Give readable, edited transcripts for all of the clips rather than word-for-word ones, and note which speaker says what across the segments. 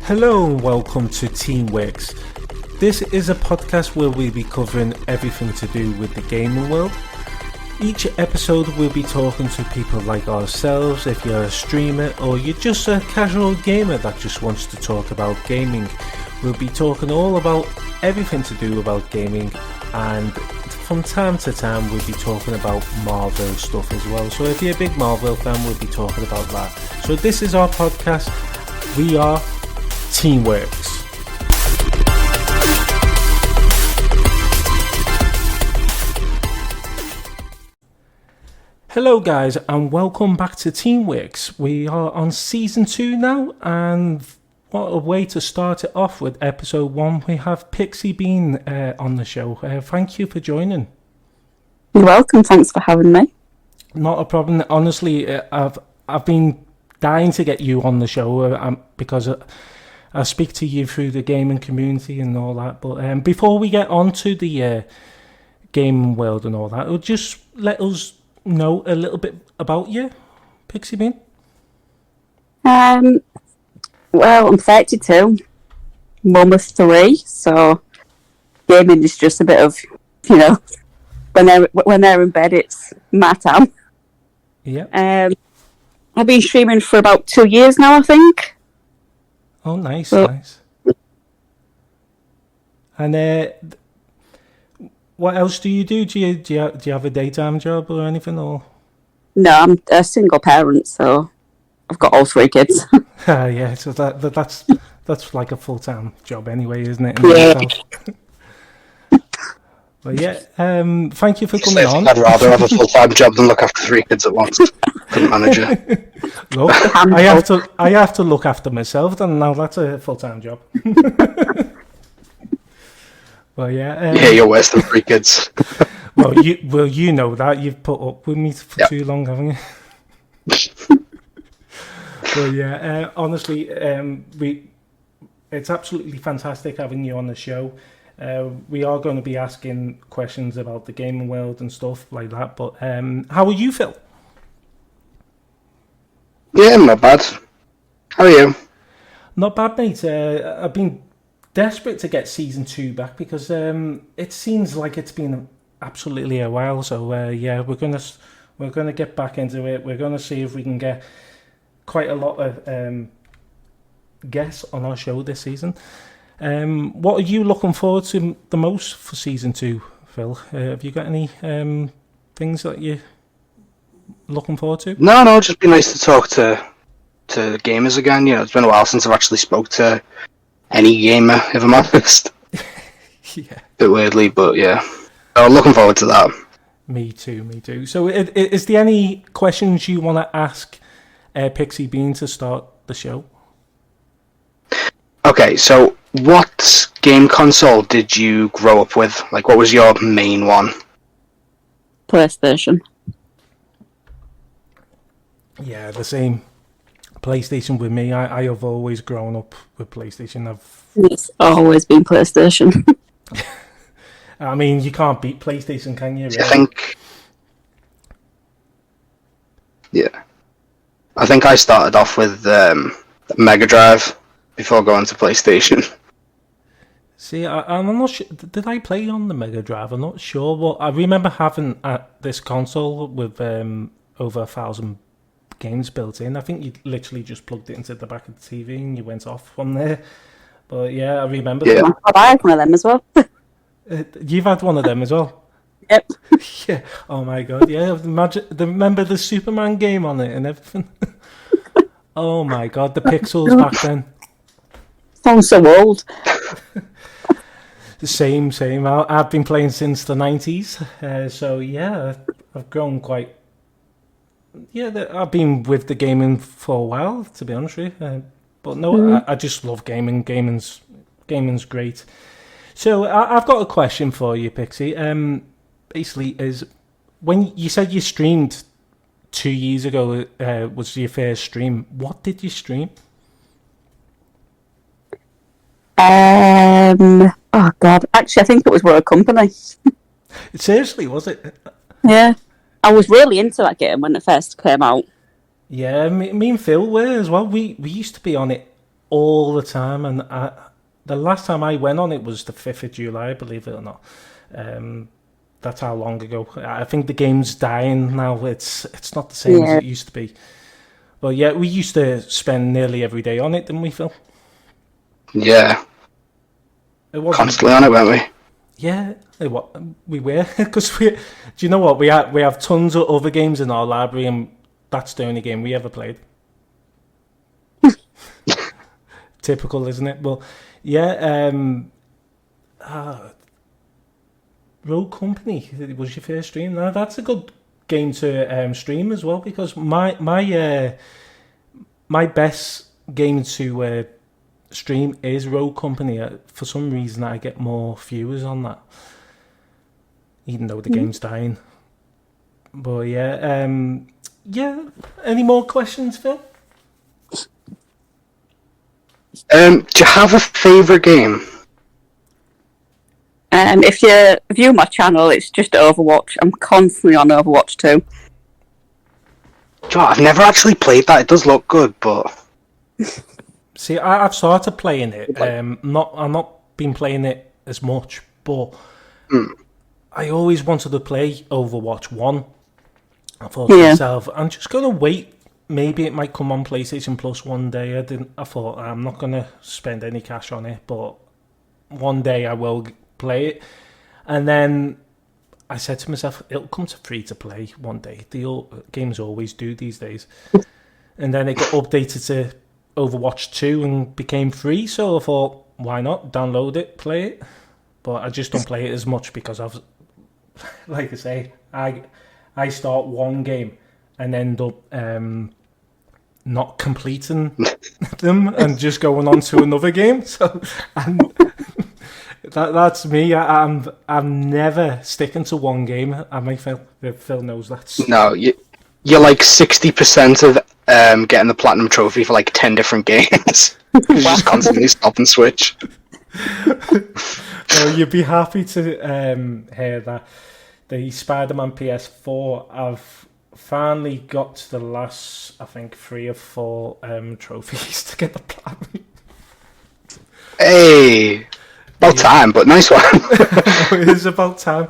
Speaker 1: Hello and welcome to Teamworks. This is a podcast where we'll be covering everything to do with the gaming world. Each episode we'll be talking to people like ourselves. If you're a streamer or you're just a casual gamer that just wants to talk about gaming, we'll be talking all about everything to do about gaming, and from time to time we'll be talking about Marvel stuff as well. So if you're a big Marvel fan, we'll be talking about that. So this is our podcast. We are Teamworks. Hello guys and welcome back to Teamworks. We are on season 2 now, and what a way to start it off with episode 1. We have PixieBean on the show. Thank you for joining.
Speaker 2: You're welcome, thanks for having me.
Speaker 1: Not a problem. Honestly, I've been dying to get you on the show because I speak to you through the gaming community and all that. But before we get on to the gaming world and all that, just let us know a little bit about you, PixieBean.
Speaker 2: Well, I'm 32, mum of 3, so gaming is just a bit of, when they're in bed, it's my time.
Speaker 1: Yeah.
Speaker 2: I've been streaming for about 2 years now, I think.
Speaker 1: Oh, nice, nice. And what else do you do? Do you have a daytime job or anything? Or
Speaker 2: no, I'm a single parent, so I've got all 3 kids.
Speaker 1: Yeah, so that's like a full-time job anyway, isn't it?
Speaker 2: Yeah.
Speaker 1: But yeah, thank you for coming on.
Speaker 3: I'd rather have a full-time job than look after 3 kids at once. Couldn't manage it.
Speaker 1: Look, I have to look after myself, and now that's a full-time job. Well, yeah.
Speaker 3: Yeah, you're worse than 3 kids.
Speaker 1: Well, you know that you've put up with me for too long, haven't you? Well, yeah. Honestly, it's absolutely fantastic having you on the show. We are going to be asking questions about the gaming world and stuff like that. But how are you, Phil?
Speaker 3: Yeah, not bad. How are you?
Speaker 1: Not bad, mate. I've been desperate to get season 2 back because it seems like it's been absolutely a while. So yeah, we're gonna get back into it. We're gonna see if we can get quite a lot of guests on our show this season. What are you looking forward to the most for season 2, Phil? Have you got any things that you're looking forward to?
Speaker 3: No, it'd just be nice to talk to gamers again. It's been a while since I've actually spoke to any gamer, if I'm honest.
Speaker 1: Yeah.
Speaker 3: A bit weirdly, but yeah. I'm looking forward to that.
Speaker 1: Me too. So is there any questions you want to ask PixieBean to start the show?
Speaker 3: Okay, so what game console did you grow up with? Like, what was your main one?
Speaker 2: PlayStation.
Speaker 1: Yeah, the same. PlayStation with me. I have always grown up with PlayStation.
Speaker 2: It's always been PlayStation.
Speaker 1: I mean, you can't beat PlayStation, can you? Really?
Speaker 3: I think I started off with Mega Drive before going to PlayStation.
Speaker 1: See, I'm not sure. Did I play on the Mega Drive? I'm not sure. But I remember having this console with over 1,000 games built in. I think you literally just plugged it into the back of the TV and you went off from there. But yeah, I remember.
Speaker 3: Yeah.
Speaker 2: I had one of them as well.
Speaker 1: You've had one of them as well?
Speaker 2: Yep.
Speaker 1: Yeah. Oh my god. Yeah. Remember the Superman game on it and everything? Oh my god, the pixels back then.
Speaker 2: Sounds so old.
Speaker 1: Same. I've been playing since the 90s. So yeah, I've grown quite. Yeah, I've been with the gaming for a while, to be honest with you. But no, I just love gaming. Gaming's great. So I've got a question for you, Pixie. Basically, is when you said you streamed 2 years ago was your first stream. What did you stream?
Speaker 2: Oh god, actually I think it was World Company.
Speaker 1: Seriously, was it?
Speaker 2: Yeah. I was really into that game when it first came out.
Speaker 1: Yeah, me and Phil were as well. We used to be on it all the time, and the last time I went on it was the 5th of July, believe it or not. That's how long ago. I think the game's dying now. It's not the same as it used to be. But yeah, we used to spend nearly every day on it, didn't we, Phil?
Speaker 3: Yeah. Constantly on it, weren't we?
Speaker 1: Yeah, we were. Because do you know what? We have tons of other games in our library, and that's the only game we ever played. Typical, isn't it? Well, yeah. Rogue Company was your first stream. Now that's a good game to stream as well, because my best game to stream is Rogue Company. For some reason, I get more viewers on that, even though the game's dying. But yeah. Any more questions, Phil?
Speaker 3: Do you have a favourite game?
Speaker 2: If you view my channel, it's just Overwatch. I'm constantly on Overwatch 2.
Speaker 3: Do you know what? I've never actually played that. It does look good, but...
Speaker 1: See, I've started playing it. I'm not been playing it as much, but I always wanted to play Overwatch 1. I thought to myself, I'm just going to wait. Maybe it might come on PlayStation Plus one day. I thought, I'm not going to spend any cash on it, but one day I will play it. And then I said to myself, it'll come to free to play one day. The games always do these days. And then it got updated to Overwatch 2 and became free, so I thought, why not download it, play it? But I just don't play it as much because I've, like I say, I start one game and end up not completing them and just going on to another game. So that's me. I'm never sticking to one game. I might Phil knows that.
Speaker 3: No, you're like 60% of getting the platinum trophy for like 10 different games. You just constantly stop and switch.
Speaker 1: Well, you'd be happy to hear that the Spider-Man PS4, I've finally got to the last, I think, 3 or 4 trophies to get the platinum.
Speaker 3: Hey, about time, but nice one.
Speaker 1: It is about time.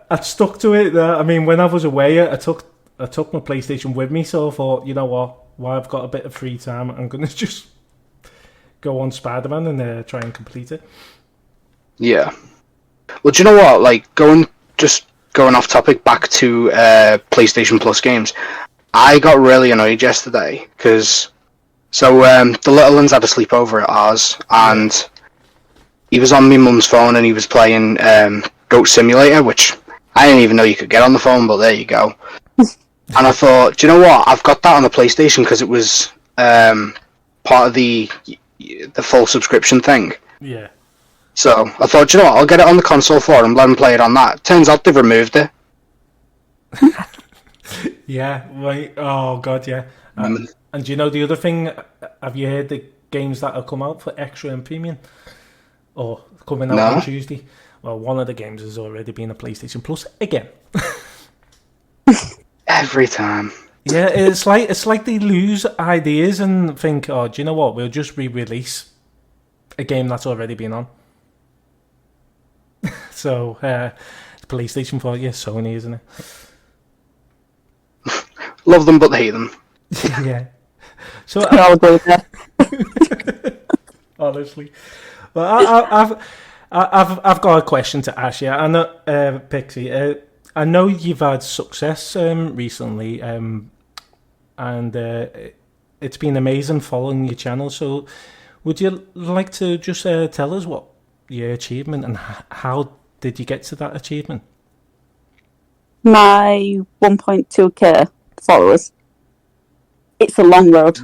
Speaker 1: I stuck to it. I mean, when I was away, I took my PlayStation with me, so I thought, you know what, while I've got a bit of free time, I'm going to just go on Spider-Man and try and complete it. Yeah.
Speaker 3: Well, do you know what? Like, going off topic, back to PlayStation Plus games, I got really annoyed yesterday because the little ones had a sleepover at ours, and he was on my mum's phone and he was playing Goat Simulator, which I didn't even know you could get on the phone, but there you go. And I thought, do you know what? I've got that on the PlayStation because it was part of the full subscription thing.
Speaker 1: Yeah.
Speaker 3: So I thought, do you know what? I'll get it on the console for him, let him play it on that. Turns out they've removed it.
Speaker 1: Yeah, right. Oh, God, yeah. And do you know the other thing? Have you heard the games that have come out for Extra and Premium? Or coming out on Tuesday? Well, one of the games has already been a PlayStation Plus again.
Speaker 3: Every time.
Speaker 1: Yeah, it's like they lose ideas and think, oh, do you know what? We'll just re-release a game that's already been on. So, PlayStation 4, yeah, Sony, isn't it?
Speaker 3: Love them, but hate them.
Speaker 1: Yeah. So
Speaker 2: I'll go there.
Speaker 1: Honestly, well, I've got a question to ask you. I know, Pixie. I know you've had success recently, and it's been amazing following your channel. So, would you like to just tell us what your achievement and how did you get to that achievement?
Speaker 2: My 1.2k followers. It's a long road.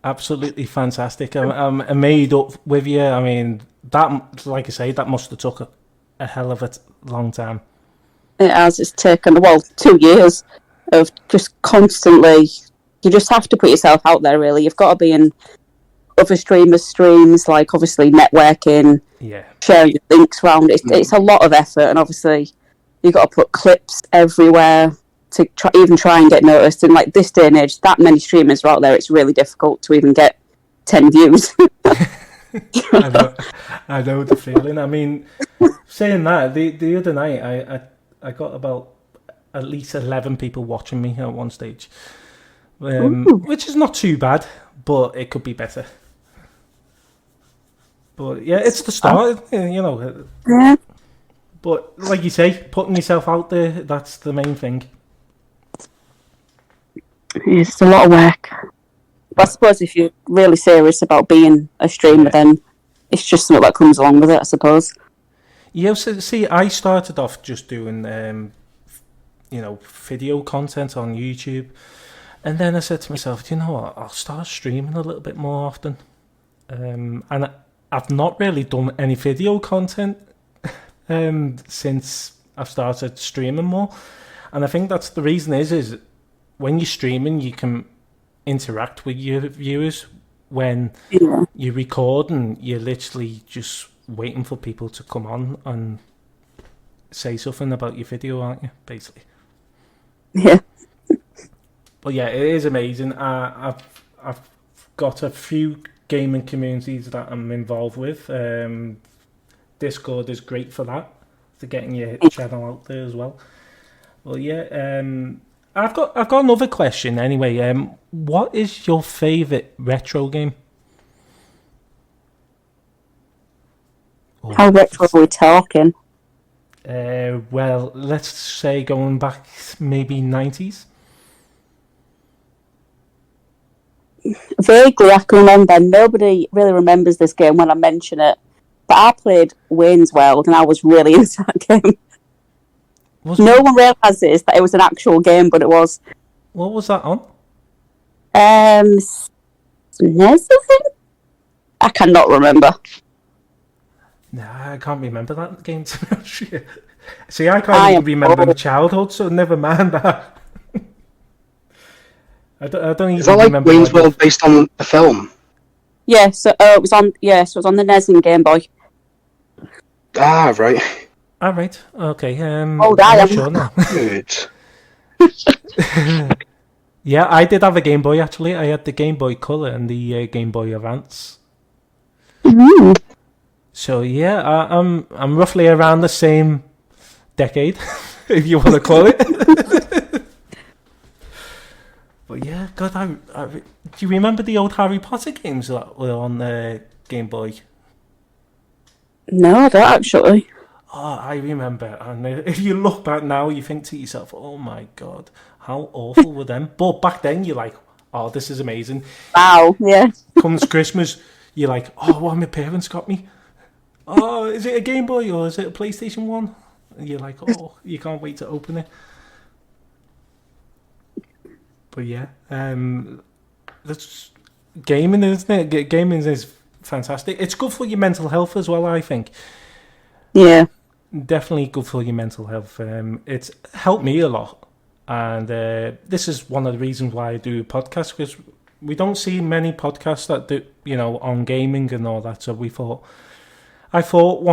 Speaker 1: Absolutely fantastic. I'm made up with you. I mean, that, like I say, that must have took a hell of a long time.
Speaker 2: It has. It's taken, 2 years of just constantly. You just have to put yourself out there, really. You've got to be in other streamers' streams, like obviously networking, sharing your links around. It's a lot of effort, and obviously you've got to put clips everywhere to try and get noticed. And like this day and age, that many streamers are out there, it's really difficult to even get 10 views.
Speaker 1: I know the feeling. I mean, saying that, the other night I got about at least 11 people watching me at one stage, which is not too bad, but it could be better. But yeah, it's the start, you know.
Speaker 2: Yeah.
Speaker 1: But like you say, putting yourself out there, that's the main thing.
Speaker 2: It's a lot of work. But I suppose if you're really serious about being a streamer, then it's just something that comes along with it, I suppose.
Speaker 1: Yeah, so, see, I started off just doing, video content on YouTube. And then I said to myself, you know what, I'll start streaming a little bit more often. And I've not really done any video content since I've started streaming more. And I think that's the reason is when you're streaming, you can interact with your viewers. When you record and you're literally just waiting for people to come on and say something about your video, aren't you, basically?
Speaker 2: Yeah.
Speaker 1: But yeah, it is amazing. I've got a few gaming communities that I'm involved with. Discord is great for that, for getting your channel out there as well. Well, yeah. I've got another question anyway. What is your favourite retro game?
Speaker 2: How retro are we talking?
Speaker 1: Well, let's say going back maybe 90s.
Speaker 2: Vaguely, I can remember. Nobody really remembers this game when I mention it. But I played Wayne's World and I was really into that game. No one realises that it was an actual game, but it was.
Speaker 1: What was that on?
Speaker 2: SNES, I think? I cannot remember.
Speaker 1: Nah, I can't remember that game, to be honest with you. See, I can't even remember my childhood, so never mind that. I don't even
Speaker 3: Is that like Wayne's World based on the film?
Speaker 2: Yeah, so it was on. Yeah, so it was on the NES and Game Boy.
Speaker 3: Ah, right.
Speaker 1: All right. Okay. I'm
Speaker 2: not
Speaker 1: sure now.
Speaker 3: Good.
Speaker 1: Yeah, I did have a Game Boy actually. I had the Game Boy Color and the Game Boy Advance.
Speaker 2: Mm-hmm.
Speaker 1: So yeah, I'm roughly around the same decade, if you want to call it. But yeah, God, do you remember the old Harry Potter games that were on Game Boy?
Speaker 2: No, I don't actually.
Speaker 1: Oh, I remember. And if you look back now, you think to yourself, oh my God, how awful were them? But back then, you're like, oh, this is amazing.
Speaker 2: Wow, yeah.
Speaker 1: Comes Christmas, you're like, oh, what my parents got me? Oh, is it a Game Boy or is it a PlayStation 1? And you're like, oh, you can't wait to open it. But yeah, that's gaming, isn't it? Gaming is fantastic. It's good for your mental health as well, I think.
Speaker 2: Yeah.
Speaker 1: Definitely good for your mental health. It's helped me a lot. And this is one of the reasons why I do a podcast, because we don't see many podcasts that do, on gaming and all that. So I thought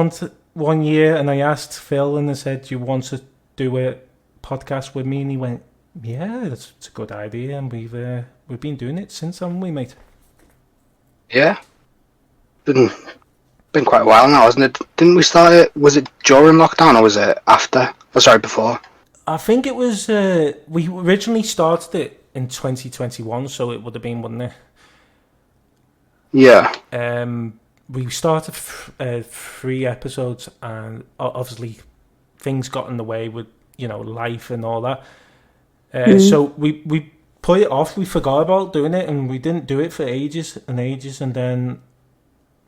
Speaker 1: one year, and I asked Phil and I said, do you want to do a podcast with me? And he went, yeah, it's a good idea. And we've been doing it since, haven't we, mate?
Speaker 3: Yeah. Been quite a while now, hasn't it? Didn't we start it? Was it during lockdown or was it after? Oh, sorry, before.
Speaker 1: I think it was. We originally started it in 2021, so it would have been, wouldn't it?
Speaker 3: Yeah.
Speaker 1: We started 3 episodes, and obviously things got in the way with life and all that. So we put it off. We forgot about doing it, and we didn't do it for ages and ages. And then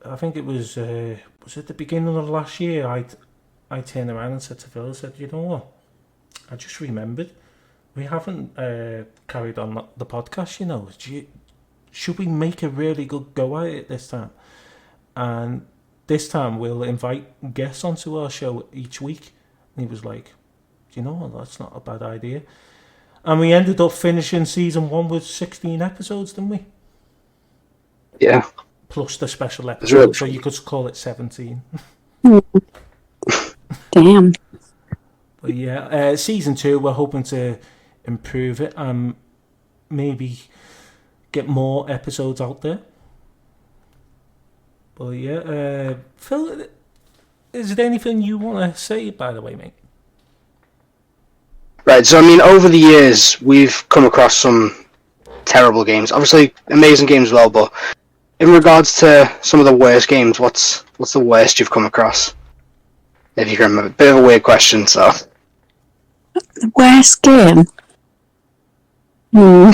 Speaker 1: I think it was at the beginning of last year. I turned around and said to Phil, I said, you know what? I just remembered we haven't carried on the podcast. Should we make a really good go at it this time? And this time we'll invite guests onto our show each week. And he was like, you know what? That's not a bad idea. And we ended up finishing season 1 with 16 episodes, didn't we?
Speaker 3: Yeah.
Speaker 1: Plus the special episode, so you could call it 17.
Speaker 2: Damn.
Speaker 1: But yeah, season 2, we're hoping to improve it and maybe get more episodes out there. But yeah, Phil, is there anything you want to say, by the way, mate?
Speaker 3: Right, so I mean, over the years, we've come across some terrible games. Obviously, amazing games as well, but in regards to some of the worst games, what's the worst you've come across? If you can remember. Bit of a weird question, so...
Speaker 2: The worst game? I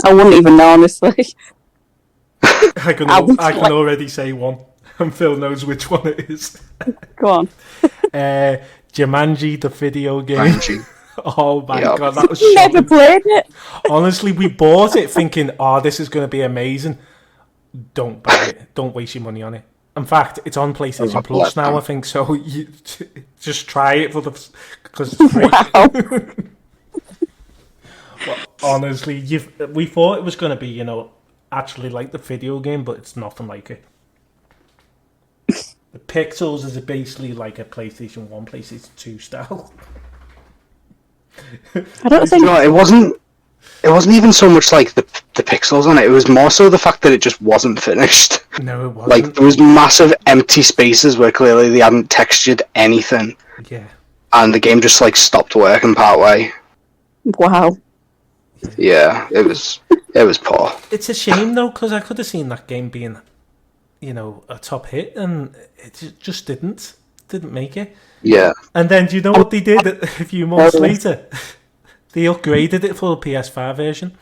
Speaker 2: wouldn't even know, honestly.
Speaker 1: I can already say one, and Phil knows which one it is.
Speaker 2: Go on.
Speaker 1: Jumanji, the video game.
Speaker 3: Jumanji.
Speaker 1: Oh my
Speaker 3: Yep.
Speaker 1: god, that was
Speaker 2: Never
Speaker 1: shocking.
Speaker 2: played it.
Speaker 1: Honestly, we bought it thinking, this is going to be amazing. Don't buy it. Don't waste your money on it. In fact, it's on PlayStation Plus now, I think, so you just try it because it's free.
Speaker 2: Wow.
Speaker 1: Well, honestly, we thought it was going to be, actually like the video game, but it's nothing like it. The pixels is basically like a PlayStation 1, PlayStation 2 style.
Speaker 2: I don't think...
Speaker 3: No, it wasn't even so much like the pixels on it. It was more so the fact that it just wasn't finished.
Speaker 1: No, it wasn't.
Speaker 3: Like, there was massive empty spaces where clearly they hadn't textured anything.
Speaker 1: Yeah.
Speaker 3: And the game just, like, stopped working partway.
Speaker 2: Wow.
Speaker 3: Yeah, it was poor.
Speaker 1: It's a shame, though, because I could have seen that game being, a top hit, and it just didn't make it.
Speaker 3: Yeah.
Speaker 1: And then, do you know what they did a few months later? They upgraded it for the PS5 version.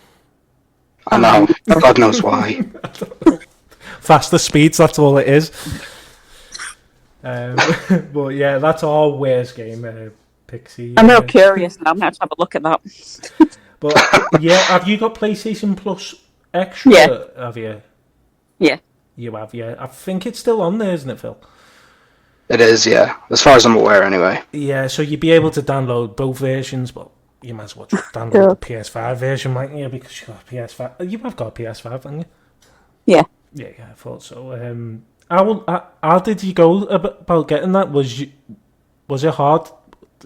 Speaker 3: I know. God knows why.
Speaker 1: Faster speeds, that's all it is. But yeah, that's our worst game, Pixie.
Speaker 2: I'm now curious now. I'm going to have a look at that.
Speaker 1: But yeah, have you got PlayStation Plus Extra?
Speaker 2: Yeah.
Speaker 1: Have you?
Speaker 2: Yeah.
Speaker 1: You have, yeah. I think it's still on there, isn't it, Phil?
Speaker 3: It is, yeah. As far as I'm aware, anyway.
Speaker 1: Yeah, so you'd be able to download both versions, but you might as well just download the PS5 version, mightn't you? Because you got a PS5. You have got a PS5, haven't you?
Speaker 2: Yeah.
Speaker 1: Yeah, I thought so. How did you go about getting that? Was it hard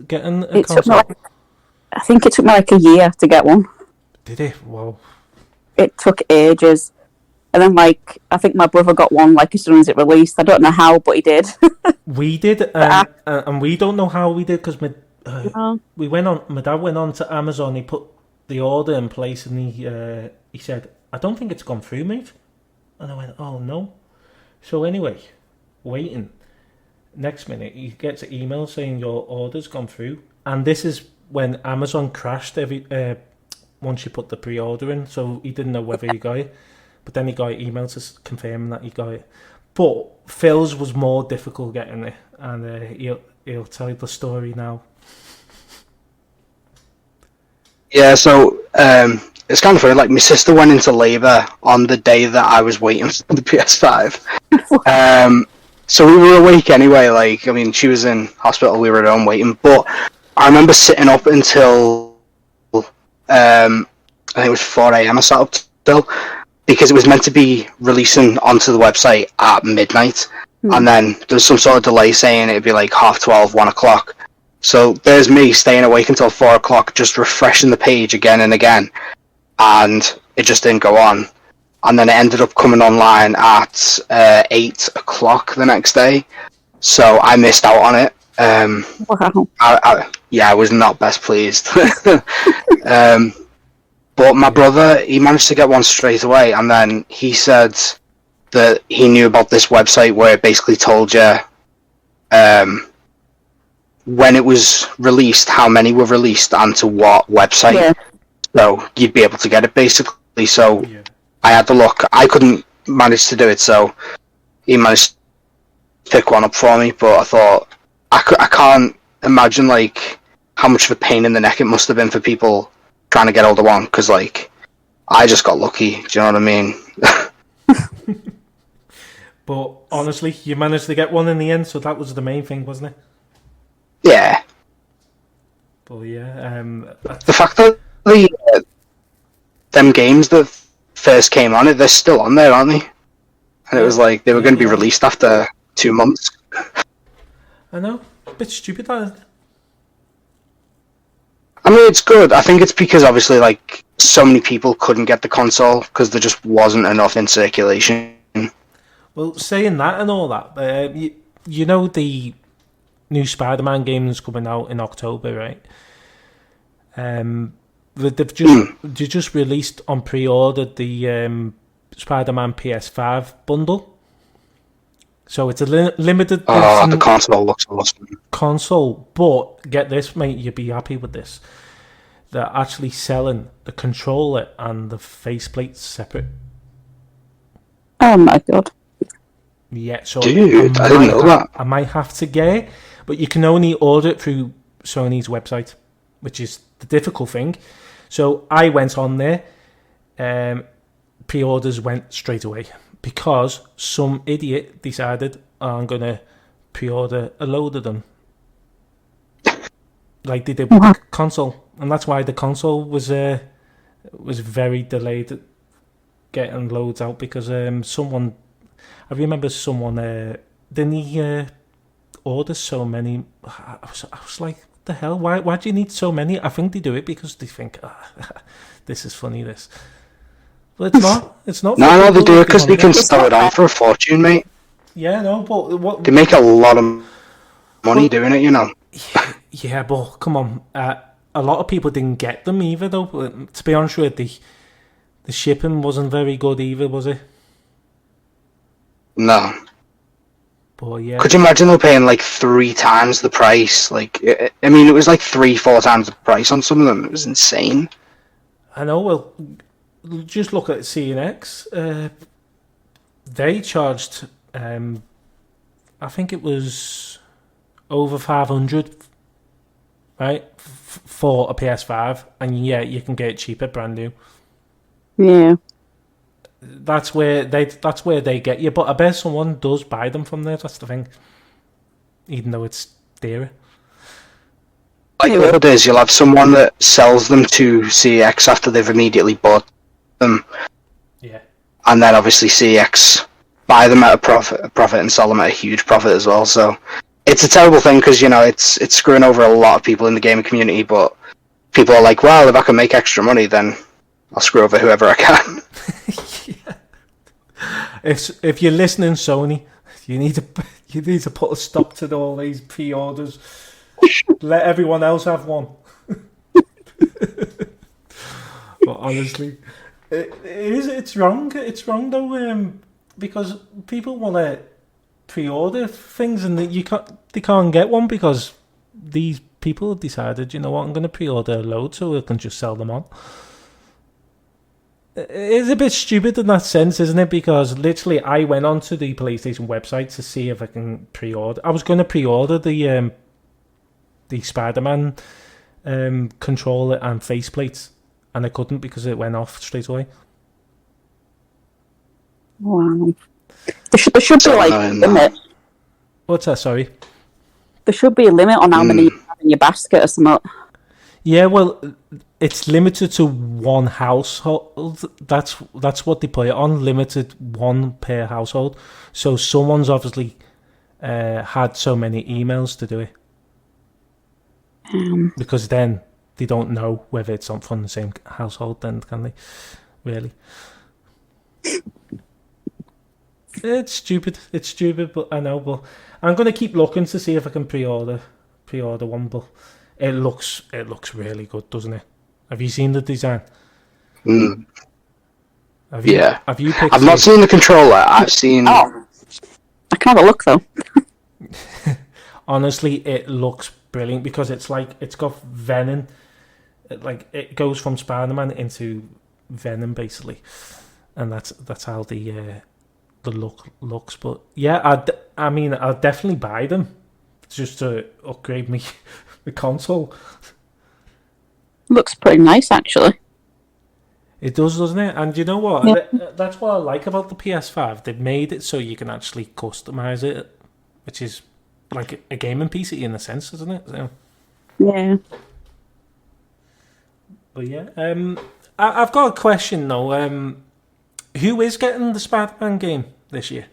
Speaker 1: getting a console?
Speaker 2: I think it took me like a year to get one.
Speaker 1: Did it? Wow.
Speaker 2: It took ages. And then, I think my brother got one, as soon as it released. I don't know how, but he did.
Speaker 1: We did, and we don't know how we did, because my dad went on to Amazon, he put the order in place, and he said, I don't think it's gone through, mate. And I went, oh, no. So anyway, waiting. Next minute, he gets an email saying your order's gone through. And this is when Amazon crashed once you put the pre-order in, so he didn't know whether he got it. But then he got an email to confirm that he got it. But Phil's was more difficult getting it, and he'll tell you the story now.
Speaker 3: Yeah, so it's kind of funny. Like, my sister went into labour on the day that I was waiting for the PS5. So we were awake anyway. She was in hospital, we were at home waiting. But I remember sitting up until I think it was 4 a.m. I sat up till, because it was meant to be releasing onto the website at midnight. And then there was some sort of delay saying it'd be 12:30, 1 o'clock. So there's me staying awake until 4 o'clock, just refreshing the page again and again, and it just didn't go on. And then it ended up coming online at 8 o'clock the next day, so I missed out on it.
Speaker 2: Wow.
Speaker 3: I was not best pleased. But my brother, he managed to get one straight away, and then he said that he knew about this website where it basically told you when it was released, how many were released, and to what website. Yeah. So you'd be able to get it, basically. So I had to look. I couldn't manage to do it, so he managed to pick one up for me. But I thought, I can't imagine, how much of a pain in the neck it must have been for people trying to get hold of one, because, I just got lucky. Do you know what I mean?
Speaker 1: But honestly, you managed to get one in the end, so that was the main thing, wasn't it?
Speaker 3: Yeah.
Speaker 1: But yeah,
Speaker 3: the fact that them games that first came on it, they're still on there, aren't they? And it was they were going to be released after 2 months.
Speaker 1: I know, a bit stupid, that.
Speaker 3: I mean, it's good. I think it's because obviously, like, so many people couldn't get the console because there just wasn't enough in circulation.
Speaker 1: Well, saying that and all that, you know the new Spider-Man game that's coming out in October, right? They just released on pre-order the Spider-Man PS5 bundle. So it's a limited edition
Speaker 3: The console looks awesome.
Speaker 1: console, but get this, mate, you'll be happy with this. They're actually selling the controller and the faceplate separate.
Speaker 2: Oh my god.
Speaker 1: Yeah, so
Speaker 3: Dude, I didn't know that.
Speaker 1: I might have to get it, but you can only order it through Sony's website, which is the difficult thing. So I went on there, pre-orders went straight away because some idiot decided I'm going to pre-order a load of them. Like they did with the console. And that's why the console was very delayed getting loads out because I remember someone didn't he order so many. I was like, what the hell? Why do you need so many? I think they do it because they think this is funny. This, but it's not. It's not.
Speaker 3: No, they do it because they can sell it on for a fortune, mate.
Speaker 1: Yeah, no, but what
Speaker 3: they make a lot of money doing it, you know.
Speaker 1: Yeah, but come on, a lot of people didn't get them either, though. But to be honest with you, the shipping wasn't very good either, was it?
Speaker 3: No.
Speaker 1: But yeah.
Speaker 3: Could you imagine they were paying like 3 times the price? Like, I mean, it was like 3-4 times the price on some of them. It was insane.
Speaker 1: I know. Well, just look at CNX. They charged, I think it was over 500, right, for a PS5, and yeah, you can get it cheaper, brand new.
Speaker 2: Yeah.
Speaker 1: That's where they get you, but I bet someone does buy them from there. That's the thing, even though it's dearer.
Speaker 3: Like what it is, you'll have someone that sells them to CX after they've immediately bought them.
Speaker 1: Yeah.
Speaker 3: And then obviously CX buy them at a profit and sell them at a huge profit as well. So it's a terrible thing because, you know, it's screwing over a lot of people in the gaming community, but people are like, well, if I can make extra money, then I'll screw over whoever I can.
Speaker 1: Yeah. If you're listening, Sony, you need to put a stop to all these pre-orders. Let everyone else have one. But honestly, it's wrong. It's wrong though, because people want to pre-order things and they can't get one because these people have decided, you know what, I'm going to pre-order a load so I can just sell them on. It's a bit stupid in that sense, isn't it? Because literally, I went onto the PlayStation website to see if I can pre-order. I was going to pre-order the Spider-Man controller and faceplates, and I couldn't because it went off straight away.
Speaker 2: Wow. There should be like a limit.
Speaker 1: What's that? Sorry.
Speaker 2: There should be a limit on how many you have in your basket or something.
Speaker 1: Yeah, well, it's limited to one household. That's what they put it on. Limited one per household. So someone's obviously had so many emails to do it. Because then they don't know whether it's from the same household. Then can they? Really? It's stupid. It's stupid, but I know. But I'm gonna keep looking to see if I can pre-order one. But it looks really good, doesn't it? Have you seen the design? Have you picked
Speaker 3: I've not seen the controller. I've seen.
Speaker 2: Oh, I can have a look though.
Speaker 1: Honestly, it looks brilliant because it's got Venom. It goes from Spider-Man into Venom basically, and that's how the look looks. But yeah, I mean, I'll definitely buy them just to upgrade me the console.
Speaker 2: Looks pretty nice, actually.
Speaker 1: It does, doesn't it? And you know what? Yeah. That's what I like about the PS5. They've made it so you can actually customize it, which is like a gaming PC in a sense, isn't it? So.
Speaker 2: Yeah.
Speaker 1: But yeah, I've got a question though. Who is getting the Spider-Man game this year?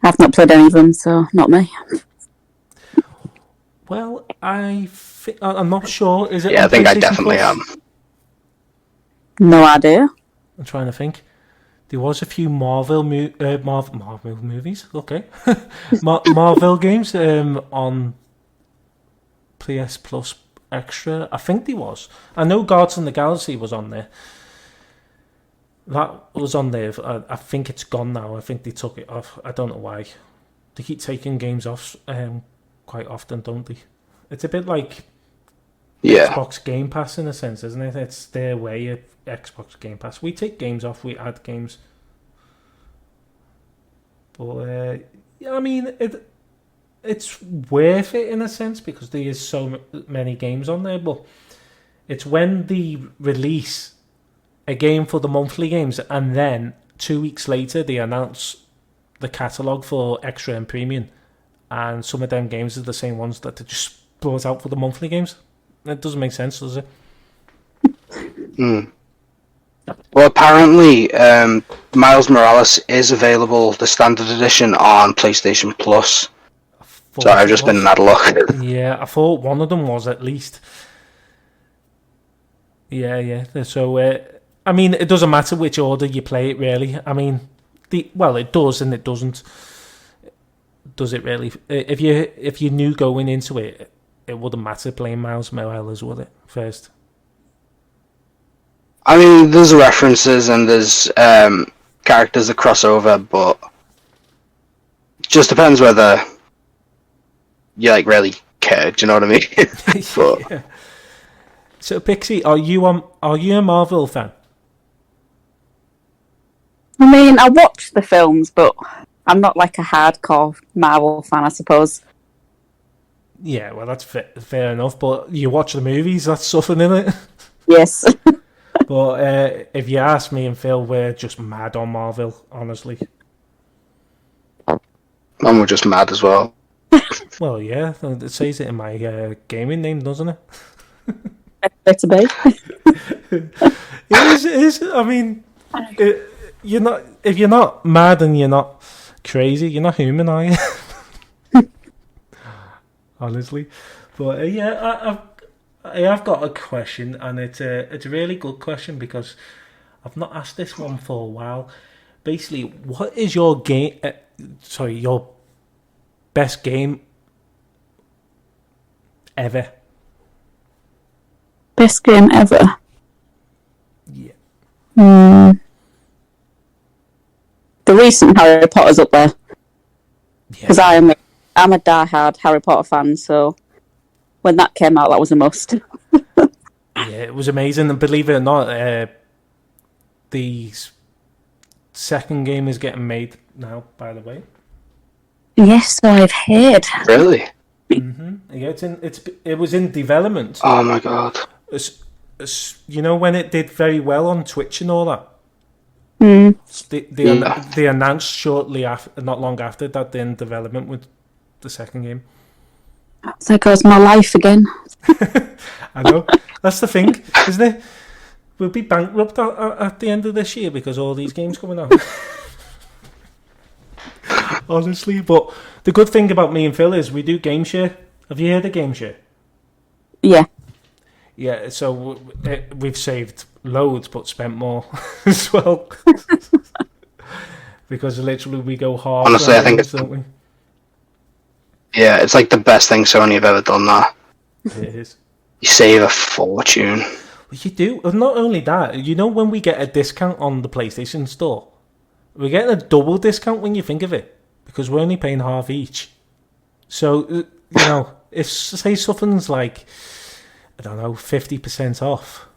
Speaker 2: I've not played any of them, so not me.
Speaker 1: Well, I'm not sure. Is it?
Speaker 3: Yeah,
Speaker 1: on
Speaker 3: I think I
Speaker 1: PlayStation
Speaker 3: definitely
Speaker 1: Plus?
Speaker 3: am.
Speaker 2: No idea.
Speaker 1: I'm trying to think. There was a few Marvel movies. Okay, Marvel games on PS Plus Extra. I think there was. I know Guardians of the Galaxy was on there. That was on there. I think it's gone now. I think they took it off. I don't know why. They keep taking games off quite often, don't they? It's a bit like Xbox Game Pass in a sense, isn't it? It's their way of Xbox Game Pass. We take games off, we add games. But I mean, it's worth it in a sense because there is so many games on there. But it's when they release a game for the monthly games and then 2 weeks later they announce the catalogue for Extra and Premium, and some of them games are the same ones that they just brought out for the monthly games. It doesn't make sense, does it?
Speaker 3: Well, apparently, Miles Morales is available, the standard edition, on PlayStation Plus. So I've just been had a look.
Speaker 1: Yeah, I thought one of them was at least. Yeah. So, I mean, it doesn't matter which order you play it, really. I mean, it does and it doesn't. Does it really? If you knew going into it, it wouldn't matter playing Miles Morales, would it? First.
Speaker 3: I mean, there's references and there's characters that cross over, but it just depends whether you really care. Do you know what I mean? But,
Speaker 1: yeah. So, Pixie, are you a Marvel fan?
Speaker 2: I mean, I watch the films, but I'm not like a hardcore Marvel fan, I suppose.
Speaker 1: Yeah, well, that's fair enough. But you watch the movies, that's something, isn't it?
Speaker 2: Yes.
Speaker 1: But if you ask me and Phil, we're just mad on Marvel, honestly.
Speaker 3: and we're just mad as well.
Speaker 1: Well, yeah, it says it in my gaming name, doesn't it?
Speaker 2: Better be.
Speaker 1: It is. I mean, you're not. If you're not mad and you're not crazy, you're not human, are you? Honestly, but I have got a question, and it's a really good question because I've not asked this one for a while. Basically, what is your game? Your best game ever?
Speaker 2: Best game ever?
Speaker 1: Yeah.
Speaker 2: The recent Harry Potter's up there. Because
Speaker 1: Yeah.
Speaker 2: I'm a die-hard Harry Potter fan, so when that came out, that was a must.
Speaker 1: Yeah, it was amazing, and believe it or not, the second game is getting made now. By the way,
Speaker 2: Yes, I've heard.
Speaker 3: Really?
Speaker 1: yeah, it was in development.
Speaker 3: Oh my god.
Speaker 1: You know when it did very well on Twitch and all that. They announced shortly after, not long after, that they're in development with the second game.
Speaker 2: There goes my life again.
Speaker 1: I know. That's the thing, isn't it? We'll be bankrupt at the end of this year because all these games coming out. Honestly, but the good thing about me and Phil is we do game share. Have you heard of game share?
Speaker 2: Yeah.
Speaker 1: Yeah, so we've saved loads but spent more as well. Because literally we go hard.
Speaker 3: Honestly, I think it's
Speaker 1: don't we?
Speaker 3: Yeah, it's like the best thing Sony have ever done. That
Speaker 1: It is.
Speaker 3: you save a fortune.
Speaker 1: Well, you do. Not only that, you know when we get a discount on the PlayStation Store, we're getting a double discount when you think of it because we're only paying half each. So if say something's like, I don't know, 50% off,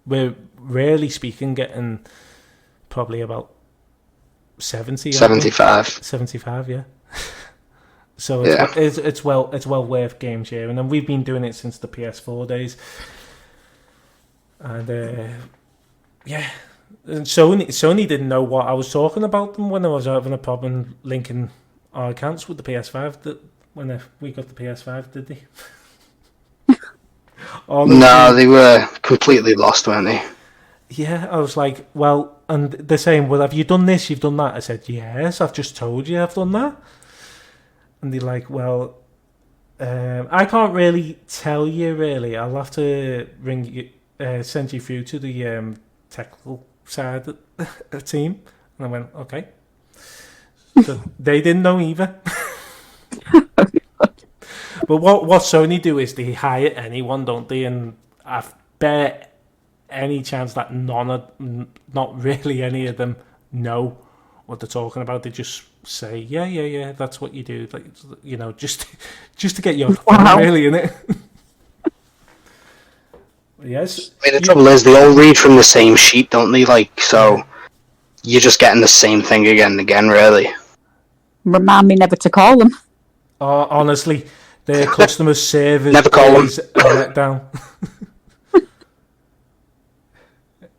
Speaker 1: we're rarely speaking getting probably about 70.
Speaker 3: 75.
Speaker 1: 75, yeah. So
Speaker 3: Yeah.
Speaker 1: it's well worth game sharing, and we've been doing it since the PS4 days. And and Sony didn't know what I was talking about them when I was having a problem linking our accounts with the PS5. That when we got the PS5, did they?
Speaker 3: No, they were completely lost, weren't they?
Speaker 1: Yeah, I was like, well, and they're saying, well, have you done this? You've done that. I said, yes, I've just told you I've done that. And they're like, well, I can't really tell you. Really, I'll have to send you through to the technical side of the team. And I went, okay. So they didn't know either. But what Sony do is they hire anyone, don't they? And I bet any chance that not really any of them know what they're talking about. They just say, yeah, that's what you do. Like, you know, just to get your fun, really, innit? Yes.
Speaker 3: I mean, the trouble is, they all read from the same sheet, don't they? Like, so you're just getting the same thing again and again, really.
Speaker 2: Remind me never to call them.
Speaker 1: Honestly, their customer service
Speaker 3: Never call them.
Speaker 1: is a letdown.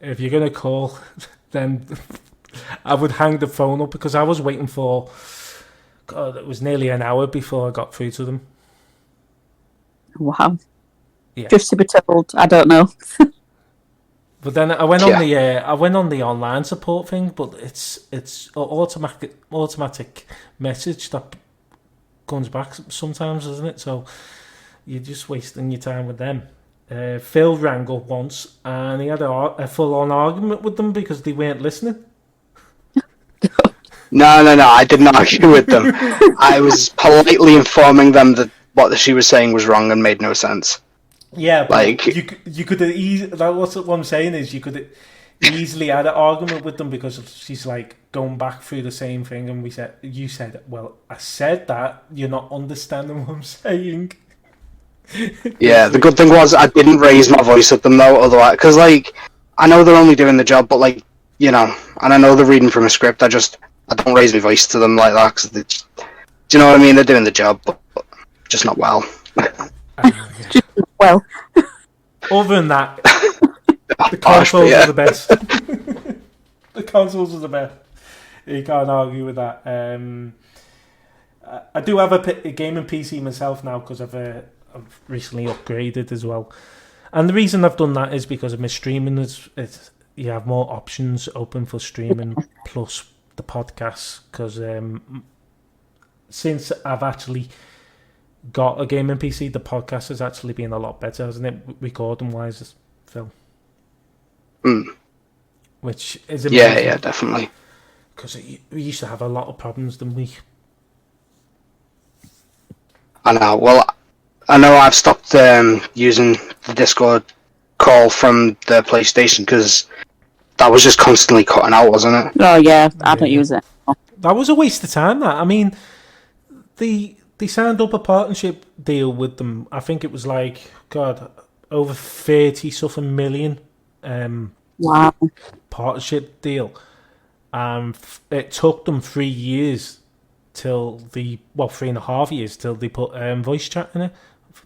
Speaker 1: If you're gonna call, then I would hang the phone up, because I was waiting for, God, it was nearly an hour before I got through to them.
Speaker 2: Wow.
Speaker 1: Yeah.
Speaker 2: Just to be told, I don't know.
Speaker 1: But then I went on the online support thing, but it's automatic message that comes back sometimes, isn't it? So you're just wasting your time with them. Phil rang up once and he had a full-on argument with them because they weren't listening.
Speaker 3: No, I didn't argue with them. I was politely informing them that what she was saying was wrong and made no sense.
Speaker 1: Yeah, but
Speaker 3: like
Speaker 1: you could have what I'm saying is you could easily had an argument with them because she's like going back through the same thing, and you said, well, I said that, you're not understanding what I'm saying.
Speaker 3: Yeah, the good thing was I didn't raise my voice at them though, otherwise, because like I know they're only doing the job, but like, you know, and I know they're reading from a script. I don't raise my voice to them like that, cause do you know what I mean? They're doing the job, but just not well.
Speaker 2: Well,
Speaker 1: other than that, the consoles are the best. The consoles are the best. You can't argue with that. I do have a gaming PC myself now because I've recently upgraded as well. And the reason I've done that is because of my streaming. You have more options open for streaming, plus the podcasts. Because since I've actually got a gaming PC, the podcast has actually been a lot better, hasn't it? Recording wise, Phil. Which is amazing.
Speaker 3: Yeah, definitely.
Speaker 1: Because we used to have a lot of problems, didn't we?
Speaker 3: I know. Well, I know I've stopped using the Discord call from the PlayStation because that was just constantly cutting out, wasn't it?
Speaker 2: Oh yeah, I don't use it.
Speaker 1: That was a waste of time. That, I mean, they signed up a partnership deal with them. I think it was like, God, over 30-something million.
Speaker 2: Wow.
Speaker 1: Partnership deal. It took them 3 years till 3.5 years till they put voice chat in it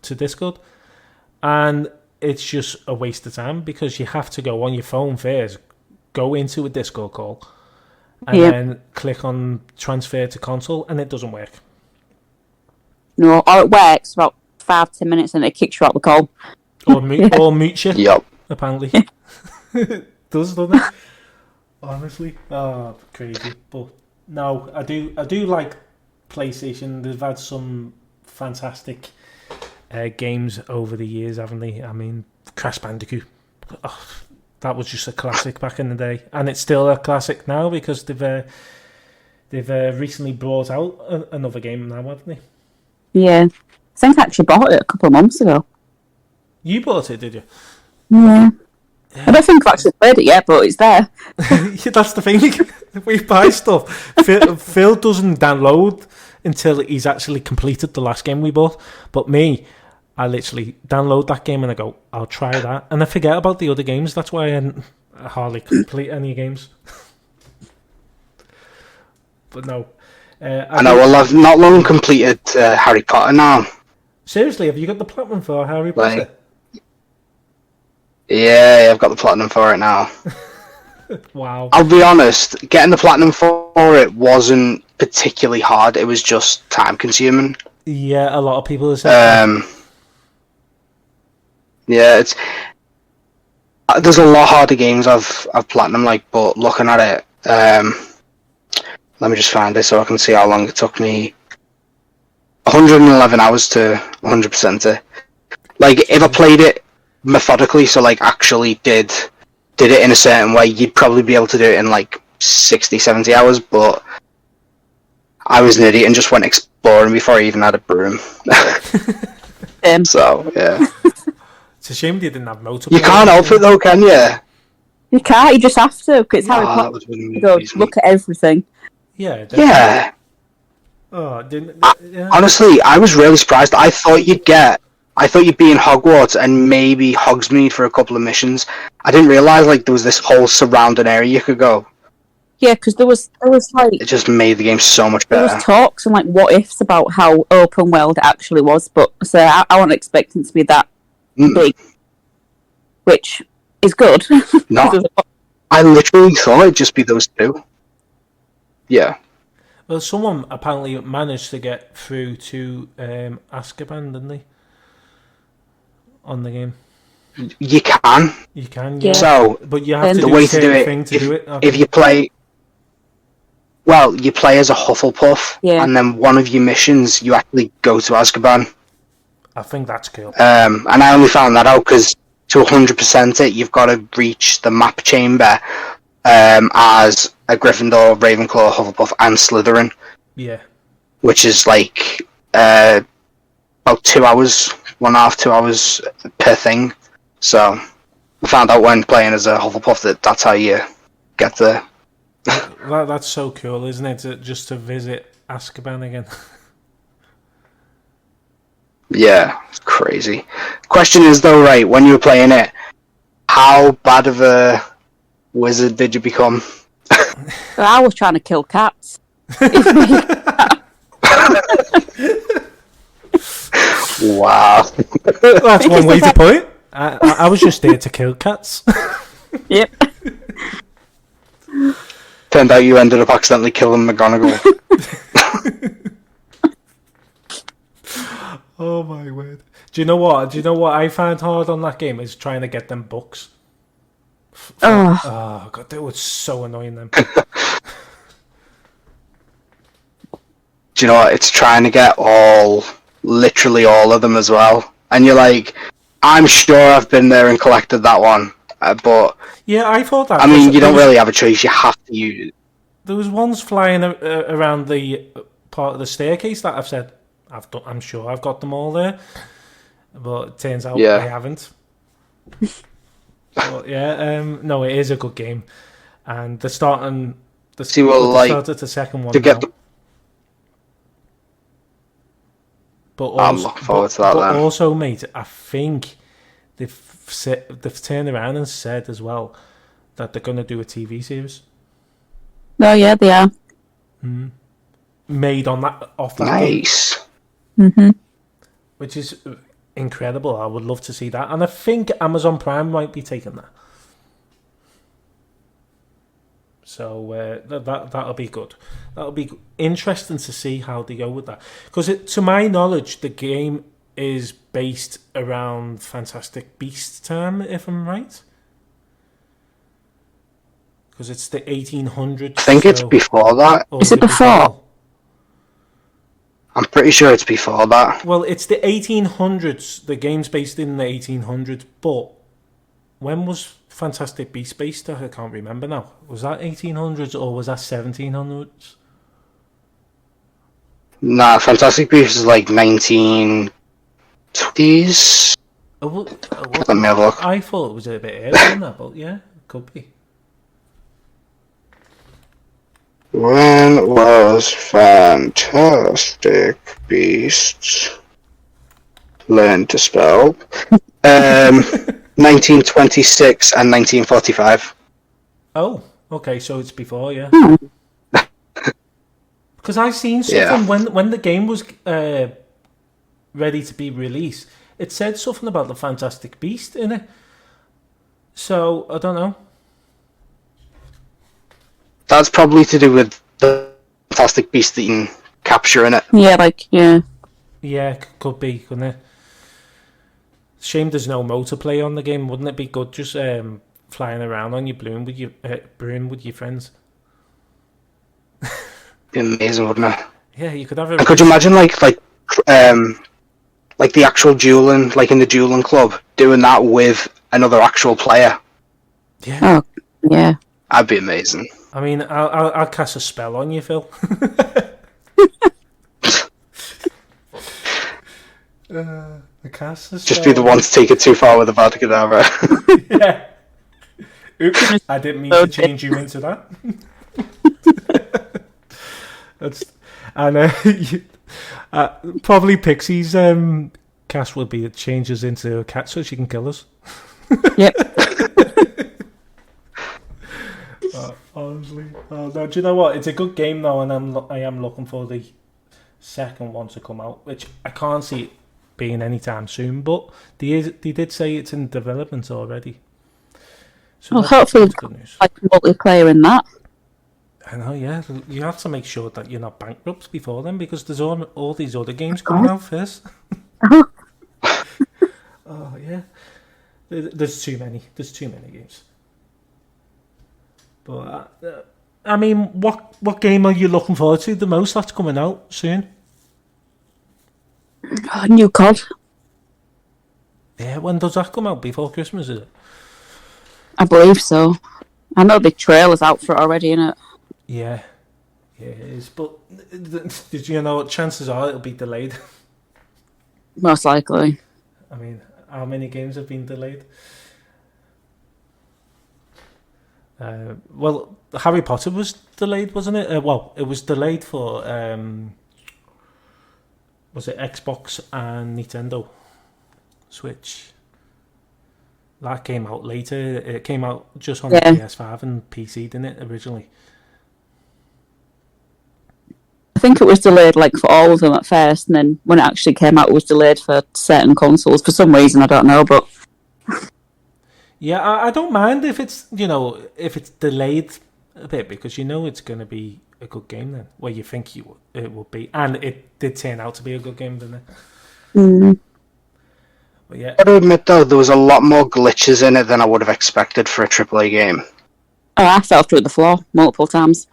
Speaker 1: to Discord, and it's just a waste of time because you have to go on your phone first, go into a Discord call, and then click on transfer to console, and it doesn't work.
Speaker 2: No, or it works about 5-10 minutes and it kicks you out the call.
Speaker 1: Or mute you.
Speaker 3: Yep.
Speaker 1: Apparently. It does, doesn't it? Honestly. Oh, crazy. But no, I do like PlayStation. They've had some fantastic games over the years, haven't they? I mean, Crash Bandicoot. Oh, that was just a classic back in the day. And it's still a classic now because they've recently brought out another game now, haven't they?
Speaker 2: Yeah. I think I actually bought it a couple of months ago.
Speaker 1: You bought it, did you?
Speaker 2: Yeah. I don't think I've actually played it yet, but it's there.
Speaker 1: That's the thing. We buy stuff. Phil doesn't download until he's actually completed the last game we bought. But me, I literally download that game and I go, I'll try that. And I forget about the other games. That's why I hardly complete any games. But no.
Speaker 3: I know, well, I've not long completed Harry Potter now.
Speaker 1: Seriously, have you got the platinum for Harry Potter?
Speaker 3: Yeah, I've got the platinum for it now.
Speaker 1: Wow.
Speaker 3: I'll be honest, getting the platinum for it wasn't particularly hard. It was just time consuming.
Speaker 1: Yeah, a lot of people have said
Speaker 3: yeah, there's a lot harder games I've platinum, like, but looking at it, let me just find it so I can see how long it took me. 111 hours to 100% it. Like, if I played it methodically, so like actually did it in a certain way, you'd probably be able to do it in like 60, 70 hours, but I was an idiot and just went exploring before I even had a broom. So, yeah.
Speaker 1: It's a shame they didn't have multiple.
Speaker 3: You can't help it though, can you?
Speaker 2: You can't, you just have to, because it's Harry Potter. You go, look at everything.
Speaker 1: Yeah. Definitely.
Speaker 3: Yeah.
Speaker 1: Oh, yeah.
Speaker 3: Honestly, I was really surprised. I thought you'd be in Hogwarts and maybe Hogsmeade for a couple of missions. I didn't realise like there was this whole surrounding area you could go.
Speaker 2: Yeah, because there was like...
Speaker 3: It just made the game so much
Speaker 2: There
Speaker 3: better.
Speaker 2: was talks and like what ifs about how open world it actually was, but so I wasn't expecting it to be that big, which is good.
Speaker 3: No, I literally thought it'd just be those two. Yeah.
Speaker 1: Well, someone apparently managed to get through to Azkaban, didn't they? On the game.
Speaker 3: You can.
Speaker 1: You can,
Speaker 2: yeah.
Speaker 3: So,
Speaker 1: but you have to
Speaker 3: the
Speaker 1: do
Speaker 3: way
Speaker 1: a
Speaker 3: to do
Speaker 1: certain
Speaker 3: it,
Speaker 1: thing to do it.
Speaker 3: if you play... Well, you play as a Hufflepuff, and then one of your missions, you actually go to Azkaban.
Speaker 1: I think that's cool.
Speaker 3: And I only found that out because to 100% it, you've got to reach the map chamber as a Gryffindor, Ravenclaw, Hufflepuff, and Slytherin.
Speaker 1: Yeah.
Speaker 3: Which is like about 2 hours, 1.5, 2 hours per thing. So I found out when playing as a Hufflepuff that that's how you get there.
Speaker 1: That's so cool, isn't it? Just to visit Azkaban again.
Speaker 2: Yeah,
Speaker 3: it's crazy. Question is though, right, when you were playing it, how bad of a wizard did you become?
Speaker 2: I was trying to kill cats.
Speaker 3: Wow.
Speaker 1: That's one way to put it. I was just there to kill cats.
Speaker 2: Yep.
Speaker 3: Turned out you ended up accidentally killing McGonagall.
Speaker 1: Oh my word. Do you know what I find hard on that game is trying to get them books. Oh god, that was so annoying them.
Speaker 3: Do you know what? It's trying to get literally all of them as well. And you're like, I'm sure I've been there and collected that one. But
Speaker 1: yeah, I thought that.
Speaker 3: I mean, you don't really have a choice. You have to use it.
Speaker 1: There was ones flying around the part of the staircase that I've said I'm sure I've got them all there, but it turns out I haven't. But yeah, no, it is a good game, and they're starting. Started the second one
Speaker 3: to get now.
Speaker 1: But also,
Speaker 3: I'm looking forward to that.
Speaker 1: But also, mate, I think they've turned around and said as well that they're going to do a TV series.
Speaker 2: Oh yeah, they are.
Speaker 1: Made off that
Speaker 3: nice.
Speaker 2: Game.
Speaker 1: Which is incredible. I would love to see that, and I think Amazon Prime might be taking that. So that'll be good. That'll be interesting to see how they go with that. Because to my knowledge, the game is based around Fantastic Beasts time, if I'm right. Because it's the 1800s.
Speaker 3: I think it's before that.
Speaker 2: Is it before?
Speaker 3: I'm pretty sure it's before that.
Speaker 1: Well, it's the 1800s. The game's based in the 1800s, but when was Fantastic Beasts based? I can't remember now. Was that 1800s or was that 1700s?
Speaker 3: Nah, Fantastic Beasts is like 1920s. Let me have a look.
Speaker 1: I thought it was a bit earlier than that, but yeah, it could be.
Speaker 3: When was Fantastic Beasts learn to spell? 1926 and 1945.
Speaker 1: Oh, okay, so it's before, yeah. Because I seen something when the game was ready to be released. It said something about the Fantastic Beast in it. So I don't know.
Speaker 3: That's probably to do with the Fantastic Beast that you can capture in it.
Speaker 2: Yeah,
Speaker 1: Yeah, could be, couldn't it? Shame there's no multiplayer on the game. Wouldn't it be good just flying around on your broom with your friends?
Speaker 3: Be amazing, wouldn't it?
Speaker 1: Yeah, you could have.
Speaker 3: Could you imagine like like the actual dueling, like in the dueling club, doing that with another actual player.
Speaker 1: Yeah.
Speaker 2: Oh, yeah.
Speaker 3: That'd be amazing.
Speaker 1: I mean, I'll cast a spell on you, Phil. I cast a spell.
Speaker 3: Just be the one to take it too far with the Vada Kedavra.
Speaker 1: Yeah. Oops, I didn't mean to change you into that. Probably Pixie's cast would be it changes into a cat so she can kill us.
Speaker 2: Yep.
Speaker 1: Honestly, no, do you know what? It's a good game though, and I am looking for the second one to come out, which I can't see it being anytime soon. But they did say it's in development already. So
Speaker 2: well, hopefully,
Speaker 1: good news.
Speaker 2: Like multiplayer in that.
Speaker 1: I know, yeah. You have to make sure that you're not bankrupt before then, because there's all these other games coming out first. Oh yeah, there's too many. There's too many games. But I mean, what game are you looking forward to the most that's coming out soon?
Speaker 2: Oh, new COD.
Speaker 1: Yeah, when does that come out? Before Christmas, is it?
Speaker 2: I believe so. I know the trailer's out for it already, innit?
Speaker 1: Yeah, it is. But did you know? Chances are it'll be delayed.
Speaker 2: Most likely.
Speaker 1: I mean, how many games have been delayed? Well, Harry Potter was delayed, wasn't it? Well, it was delayed for was it Xbox and Nintendo Switch? That came out later. It came out just on the PS5 and PC, didn't it, originally?
Speaker 2: I think it was delayed like for all of them at first, and then when it actually came out, it was delayed for certain consoles for some reason. I don't know, but
Speaker 1: yeah, I don't mind if it's if it's delayed a bit, because it's going to be a good game then, where you think it will be, and it did turn out to be a good game, didn't it?
Speaker 2: Mm.
Speaker 1: But yeah,
Speaker 3: I gotta admit though, there was a lot more glitches in it than I would have expected for a AAA game.
Speaker 2: Oh, I fell through the floor multiple times.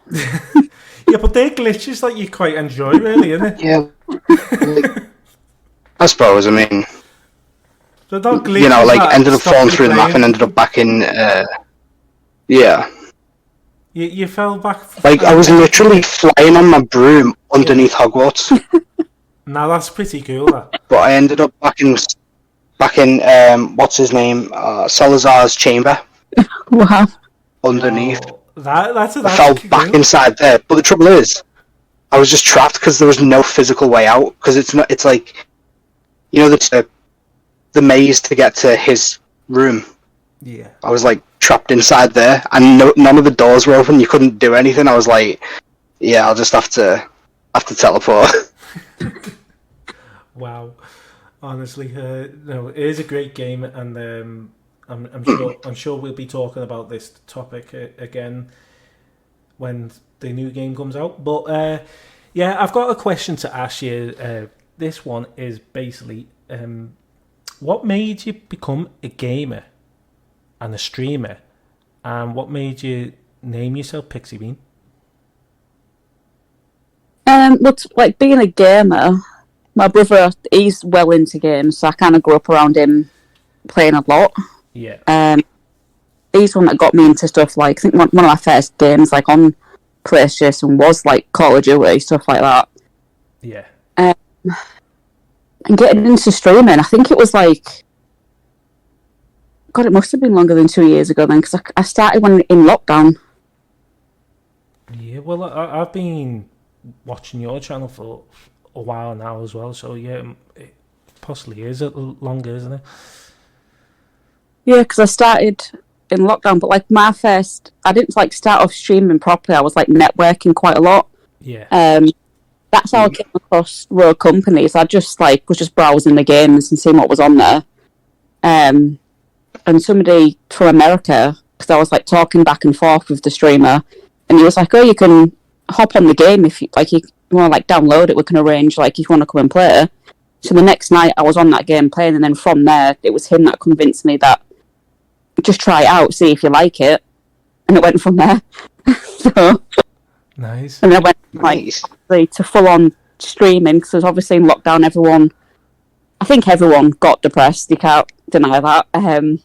Speaker 1: Yeah, but they're glitches that you quite enjoy, really, isn't it?
Speaker 3: Yeah. I suppose. I mean,
Speaker 1: they're not glitches,
Speaker 3: like ended up
Speaker 1: stop
Speaker 3: falling
Speaker 1: you
Speaker 3: through the map
Speaker 1: playing.
Speaker 3: and ended up back in. Yeah.
Speaker 1: You fell back.
Speaker 3: Like I was literally flying on my broom underneath Hogwarts.
Speaker 1: Now that's pretty cool. That.
Speaker 3: But I ended up back in what's his name, Salazar's chamber.
Speaker 2: Wow.
Speaker 3: Underneath.
Speaker 1: Oh, that's
Speaker 3: I fell back inside there. But the trouble is, I was just trapped because there was no physical way out. Because it's not. It's like, the maze to get to his room.
Speaker 1: Yeah.
Speaker 3: I was like trapped inside there, and none of the doors were open. You couldn't do anything. I was like, yeah, I'll just have to teleport.
Speaker 1: Wow. Honestly, no, it is a great game, and I'm sure we'll be talking about this topic again when the new game comes out. But yeah, I've got a question to ask you. This one is basically, what made you become a gamer and a streamer, and what made you name yourself PixieBean?
Speaker 2: But like being a gamer, my brother, he's well into games, so I kind of grew up around him playing a lot.
Speaker 1: Yeah.
Speaker 2: He's one that got me into stuff like, I think one of my first games like on PlayStation was like Call of Duty, stuff like that.
Speaker 1: Yeah.
Speaker 2: And getting into streaming, I think it was like, God, it must have been longer than 2 years ago then, because I started when in lockdown.
Speaker 1: Yeah, well, I've been watching your channel for a while now as well, so yeah, it possibly is longer, isn't it?
Speaker 2: Yeah, because I started in lockdown, but like I didn't like start off streaming properly. I was like networking quite a lot.
Speaker 1: Yeah.
Speaker 2: That's how I came across Rogue Companies. I just was just browsing the games and seeing what was on there. And somebody from America, because I was like talking back and forth with the streamer, and he was like, "Oh, you can hop on the game if you like. You want to like download it. We can arrange like if you want to come and play." So the next night I was on that game playing, and then from there it was him that convinced me that just try it out, see if you like it, and it went from there. So
Speaker 1: Nice.
Speaker 2: and I went like to full on streaming, because obviously in lockdown, I think everyone got depressed. You can't deny that.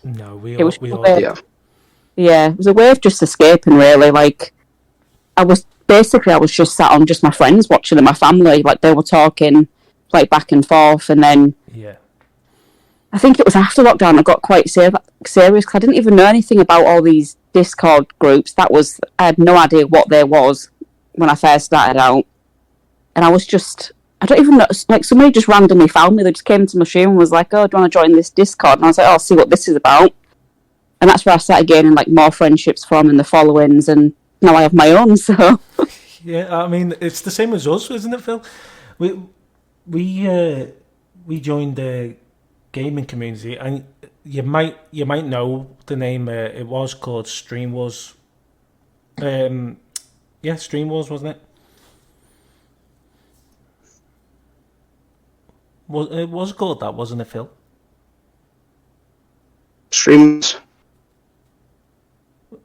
Speaker 1: No, we
Speaker 2: it was
Speaker 1: all did.
Speaker 2: yeah, it was a way of just escaping, really. Like, I was just sat on just my friends watching and my family. Like, they were talking, like, back and forth. And then I think it was after lockdown I got quite serious because I didn't even know anything about all these Discord groups. I had no idea what there was when I first started out. And I don't even know, like, somebody just randomly found me. They just came to my stream and was like, oh, do you want to join this Discord? And I was like, oh, I'll see what this is about. And that's where I started gaining, like, more friendships from and the followings, and now I have my own, so...
Speaker 1: Yeah, I mean, it's the same as us, isn't it, Phil? We joined the gaming community, and you might know the name. It was called Stream Wars. Stream Wars, wasn't it? It was called that, wasn't it, Phil?
Speaker 3: Streams.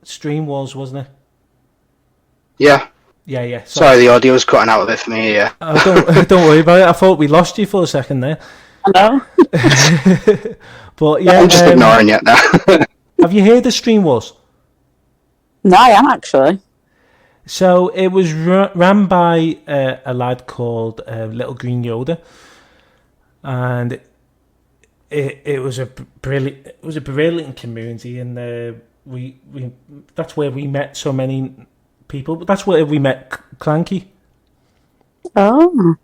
Speaker 1: Stream Wars, wasn't it?
Speaker 3: Yeah.
Speaker 1: Yeah.
Speaker 3: Sorry, the audio was cutting out a bit for me. Yeah.
Speaker 1: Don't worry about it. I thought we lost you for a second there.
Speaker 2: Hello.
Speaker 1: But yeah,
Speaker 3: I'm just ignoring it now.
Speaker 1: Have you heard of Stream Wars?
Speaker 2: No, I am actually.
Speaker 1: So it was ran by a lad called Little Green Yoda, and it was a brilliant community, and we that's where we met so many people. But that's where we met Clanky.
Speaker 2: Oh.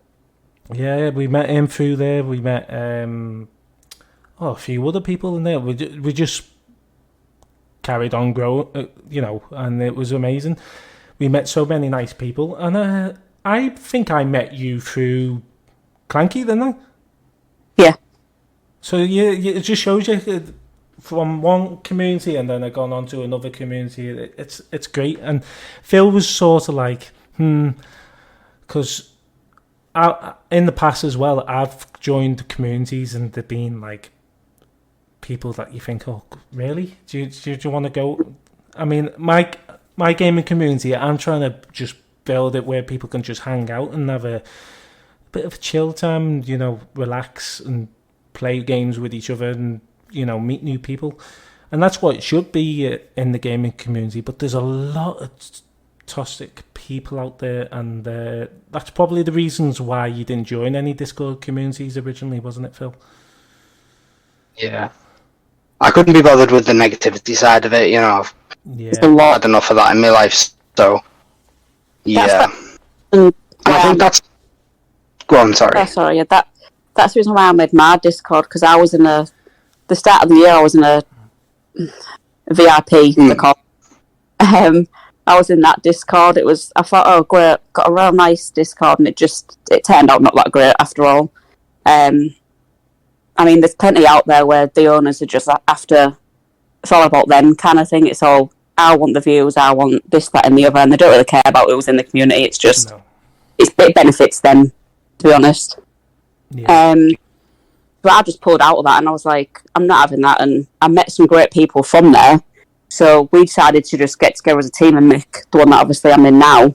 Speaker 1: Yeah, we met him through there. We met a few other people in there. We just carried on growing, and it was amazing. We met so many nice people, and I think I met you through Clanky, didn't I?
Speaker 2: Yeah.
Speaker 1: So it just shows you from one community, and then I've gone on to another community. It's great, and Phil was sort of like, because in the past as well, I've joined communities, and they've been like people that you think, oh, really? Do you want to go? I mean, my gaming community, I'm trying to just build it where people can just hang out and have a bit of a chill time, relax and play games with each other and, meet new people. And that's what it should be in the gaming community. But there's a lot of toxic people out there, and that's probably the reasons why you didn't join any Discord communities originally, wasn't it, Phil?
Speaker 3: Yeah. I couldn't be bothered with the negativity side of it,
Speaker 1: Yeah.
Speaker 3: I've had enough of that in my life, so yeah. And I think that's... Go on, sorry.
Speaker 2: Oh, sorry, yeah, that's the reason why I made my Discord, because I was in the start of the year, I was in a VIP, they're called. I was in that Discord. I thought, oh, great, got a real nice Discord, and it turned out not that great after all. I mean, there's plenty out there where the owners are just after, it's all about them kind of thing. It's all, I want the views, I want this, that, and the other, and they don't really care about who's in the community. It's just, it benefits them, to be honest.
Speaker 1: Yeah.
Speaker 2: But I just pulled out of that, and I was like, I'm not having that, and I met some great people from there. So we decided to just get together as a team and make the one that obviously I'm in now.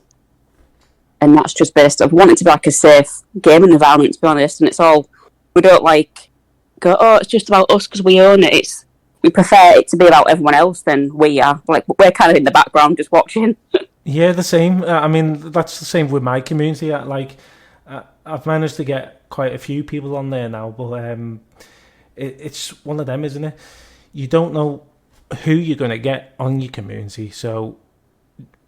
Speaker 2: And that's just based on wanting to be like a safe gaming environment, to be honest. And it's all, we don't like go, oh, it's just about us because we own it. We prefer it to be about everyone else than we are. Like, we're kind of in the background just watching.
Speaker 1: Yeah, the same. I mean, that's the same with my community. I've managed to get quite a few people on there now, but it's one of them, isn't it? You don't know who you're going to get on your community, so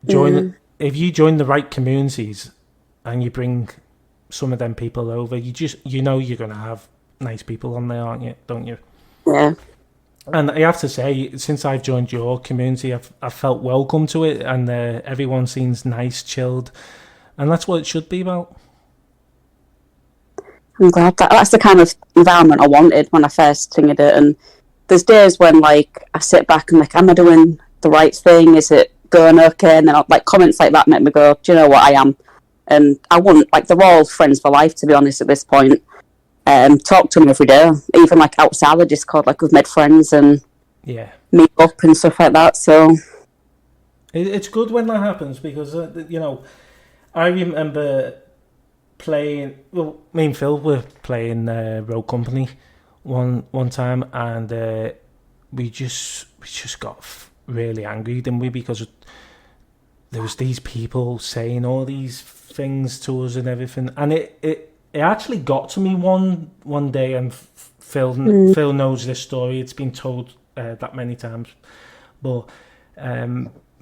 Speaker 1: if you join the right communities and you bring some of them people over, you know you're going to have nice people on there, aren't you? Don't you?
Speaker 2: Yeah.
Speaker 1: And I have to say, since I've joined your community, I've felt welcome to it, and everyone seems nice, chilled, and that's what it should be about.
Speaker 2: I'm glad that's the kind of environment I wanted when I first thingied it. And there's days when, like, I sit back and like, am I doing the right thing? Is it going okay? And then like comments like that make me go, do you know what, I am. And I wouldn't, like, they're all friends for life, to be honest, at this point. Talk to them every day, even like outside the Discord, like we've made friends and meet up and stuff like that. So
Speaker 1: it's good when that happens, because I remember playing. Well, me and Phil were playing Rogue Company one time, and we just got really angry, didn't we? Because there was these people saying all these things to us and everything, and it actually got to me one day, and Phil knows this story. It's been told that many times, but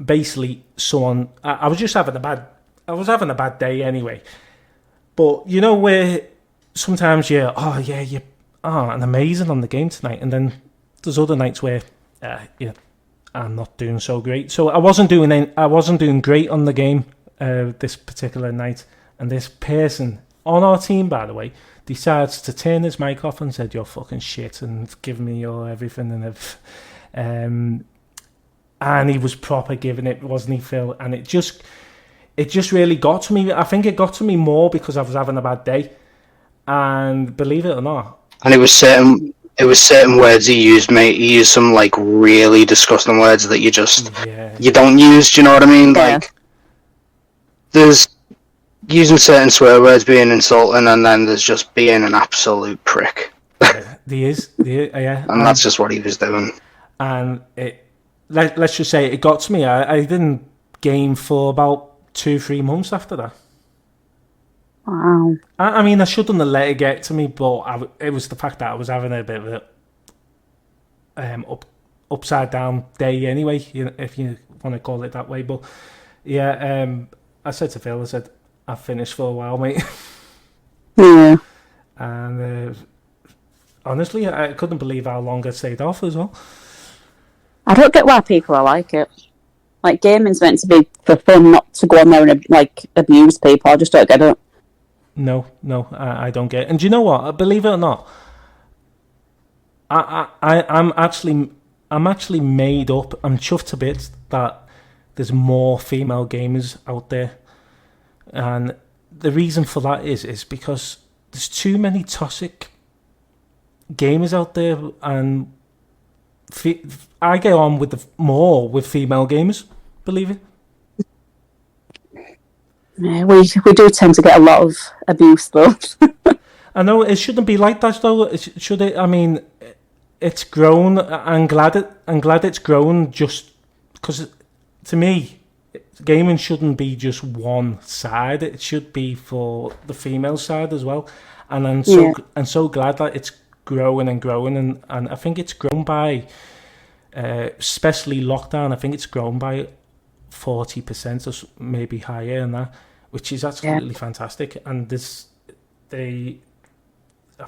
Speaker 1: basically, someone I was just having a bad day anyway. But you know where sometimes you're and amazing on the game tonight, and then there's other nights where I'm not doing so great. So I wasn't doing great on the game this particular night, and this person on our team, by the way, decides to turn his mic off and said, "You're fucking shit," and give me your everything and and he was proper giving it, wasn't he, Phil? And it just really got to me. I think it got to me more because I was having a bad day, and believe it or not,
Speaker 3: and it was certain words he used, mate. He used some like really disgusting words that you don't use. Do you know what I mean?
Speaker 2: Yeah.
Speaker 3: Like, there's using certain swear words being insulting, and then there's just being an absolute prick.
Speaker 1: Yeah,
Speaker 3: and that's just what he was doing.
Speaker 1: And let's just say it got to me. I didn't game for about 2-3 months after that.
Speaker 2: Wow.
Speaker 1: I mean, I shouldn't have let it get to me, but it was the fact that I was having a bit of a upside down day anyway, if you want to call it that way. But yeah, I said to Phil, I've finished for a while, mate.
Speaker 2: Yeah.
Speaker 1: And honestly, I couldn't believe how long I stayed off as well.
Speaker 2: I don't get why people are like it. Like, gaming's meant to be for fun, not to go on there and abuse people. I just don't get it.
Speaker 1: No, I don't get it. And do you know what? Believe it or not, I'm actually made up. I'm chuffed to bits that there's more female gamers out there, and the reason for that is because there's too many toxic gamers out there, and I get on more with female gamers. Believe it.
Speaker 2: Yeah, we do tend to get a lot of abuse, though.
Speaker 1: I know it shouldn't be like that, though. Should it? I mean, it's grown. I'm glad it's grown. Just because, to me, gaming shouldn't be just one side. It should be for the female side as well. And I'm so glad that it's growing and growing. And I think it's grown by, especially lockdown. I think it's grown by 40% or maybe higher than that, which is absolutely fantastic. And I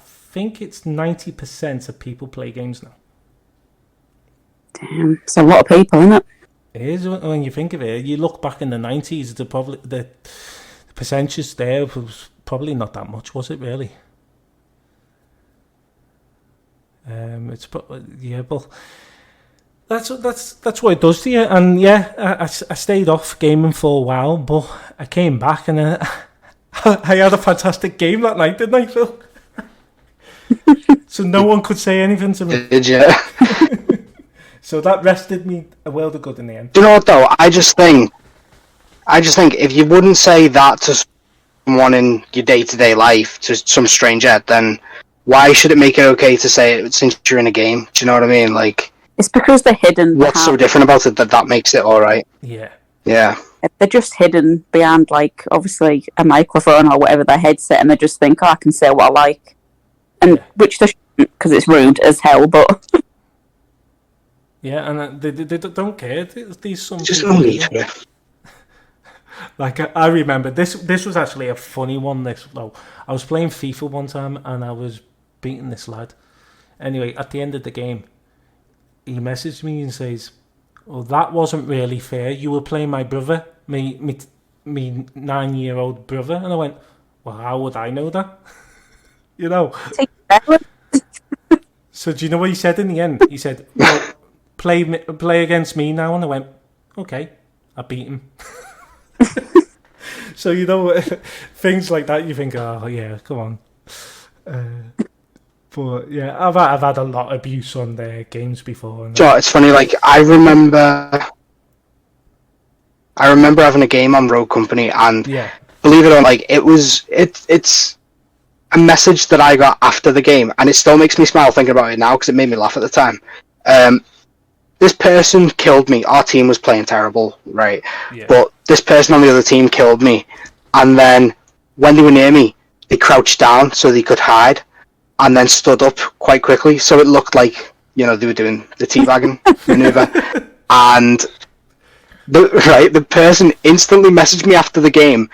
Speaker 1: think it's 90% of people play games now.
Speaker 2: Damn, it's a lot of people, isn't it?
Speaker 1: It is, when you think of it. You look back in the 90s, the percentage there was probably not that much, was it really? But that's what it does to you. And yeah, I stayed off gaming for a while, but I came back and I had a fantastic game that night, didn't I, Phil? So no one could say anything to me.
Speaker 3: Did you?
Speaker 1: So that rested me a world of good in the end.
Speaker 3: Do you know what though? I just think if you wouldn't say that to someone in your day-to-day life, to some stranger, then why should it make it okay to say it since you're in a game? Do you know what I mean? Like,
Speaker 2: it's because they're hidden.
Speaker 3: What's so different about it that makes it all right?
Speaker 1: Yeah.
Speaker 3: Yeah.
Speaker 2: They're just hidden behind, like, obviously a microphone or whatever, their headset, and they just think, oh, I can say what I like. And which they shouldn't, because it's rude as hell, but...
Speaker 1: Yeah, and they don't care. These some
Speaker 3: just no need for it.
Speaker 1: Like, I remember, this was actually a funny one. I was playing FIFA one time, and I was beating this lad. Anyway, at the end of the game, he messaged me and says, "Well, that wasn't really fair. You were playing my brother, me 9-year-old brother." And I went, "Well, how would I know that?" You know. So do you know what he said in the end? He said, "Well, play against me now." And I went, "Okay, I beat him." So, you know, things like that, you think, oh yeah, come on. But yeah, I've had a lot of abuse on their games before. And
Speaker 3: it's funny. Like, I remember having a game on Rogue Company, and believe it or not, like it's a message that I got after the game, and it still makes me smile thinking about it now because it made me laugh at the time. This person killed me. Our team was playing terrible, right?
Speaker 1: Yeah.
Speaker 3: But this person on the other team killed me, and then when they were near me, they crouched down so they could hide, and then stood up quite quickly, so it looked like, you know, they were doing the teabagging maneuver. And the person instantly messaged me after the game,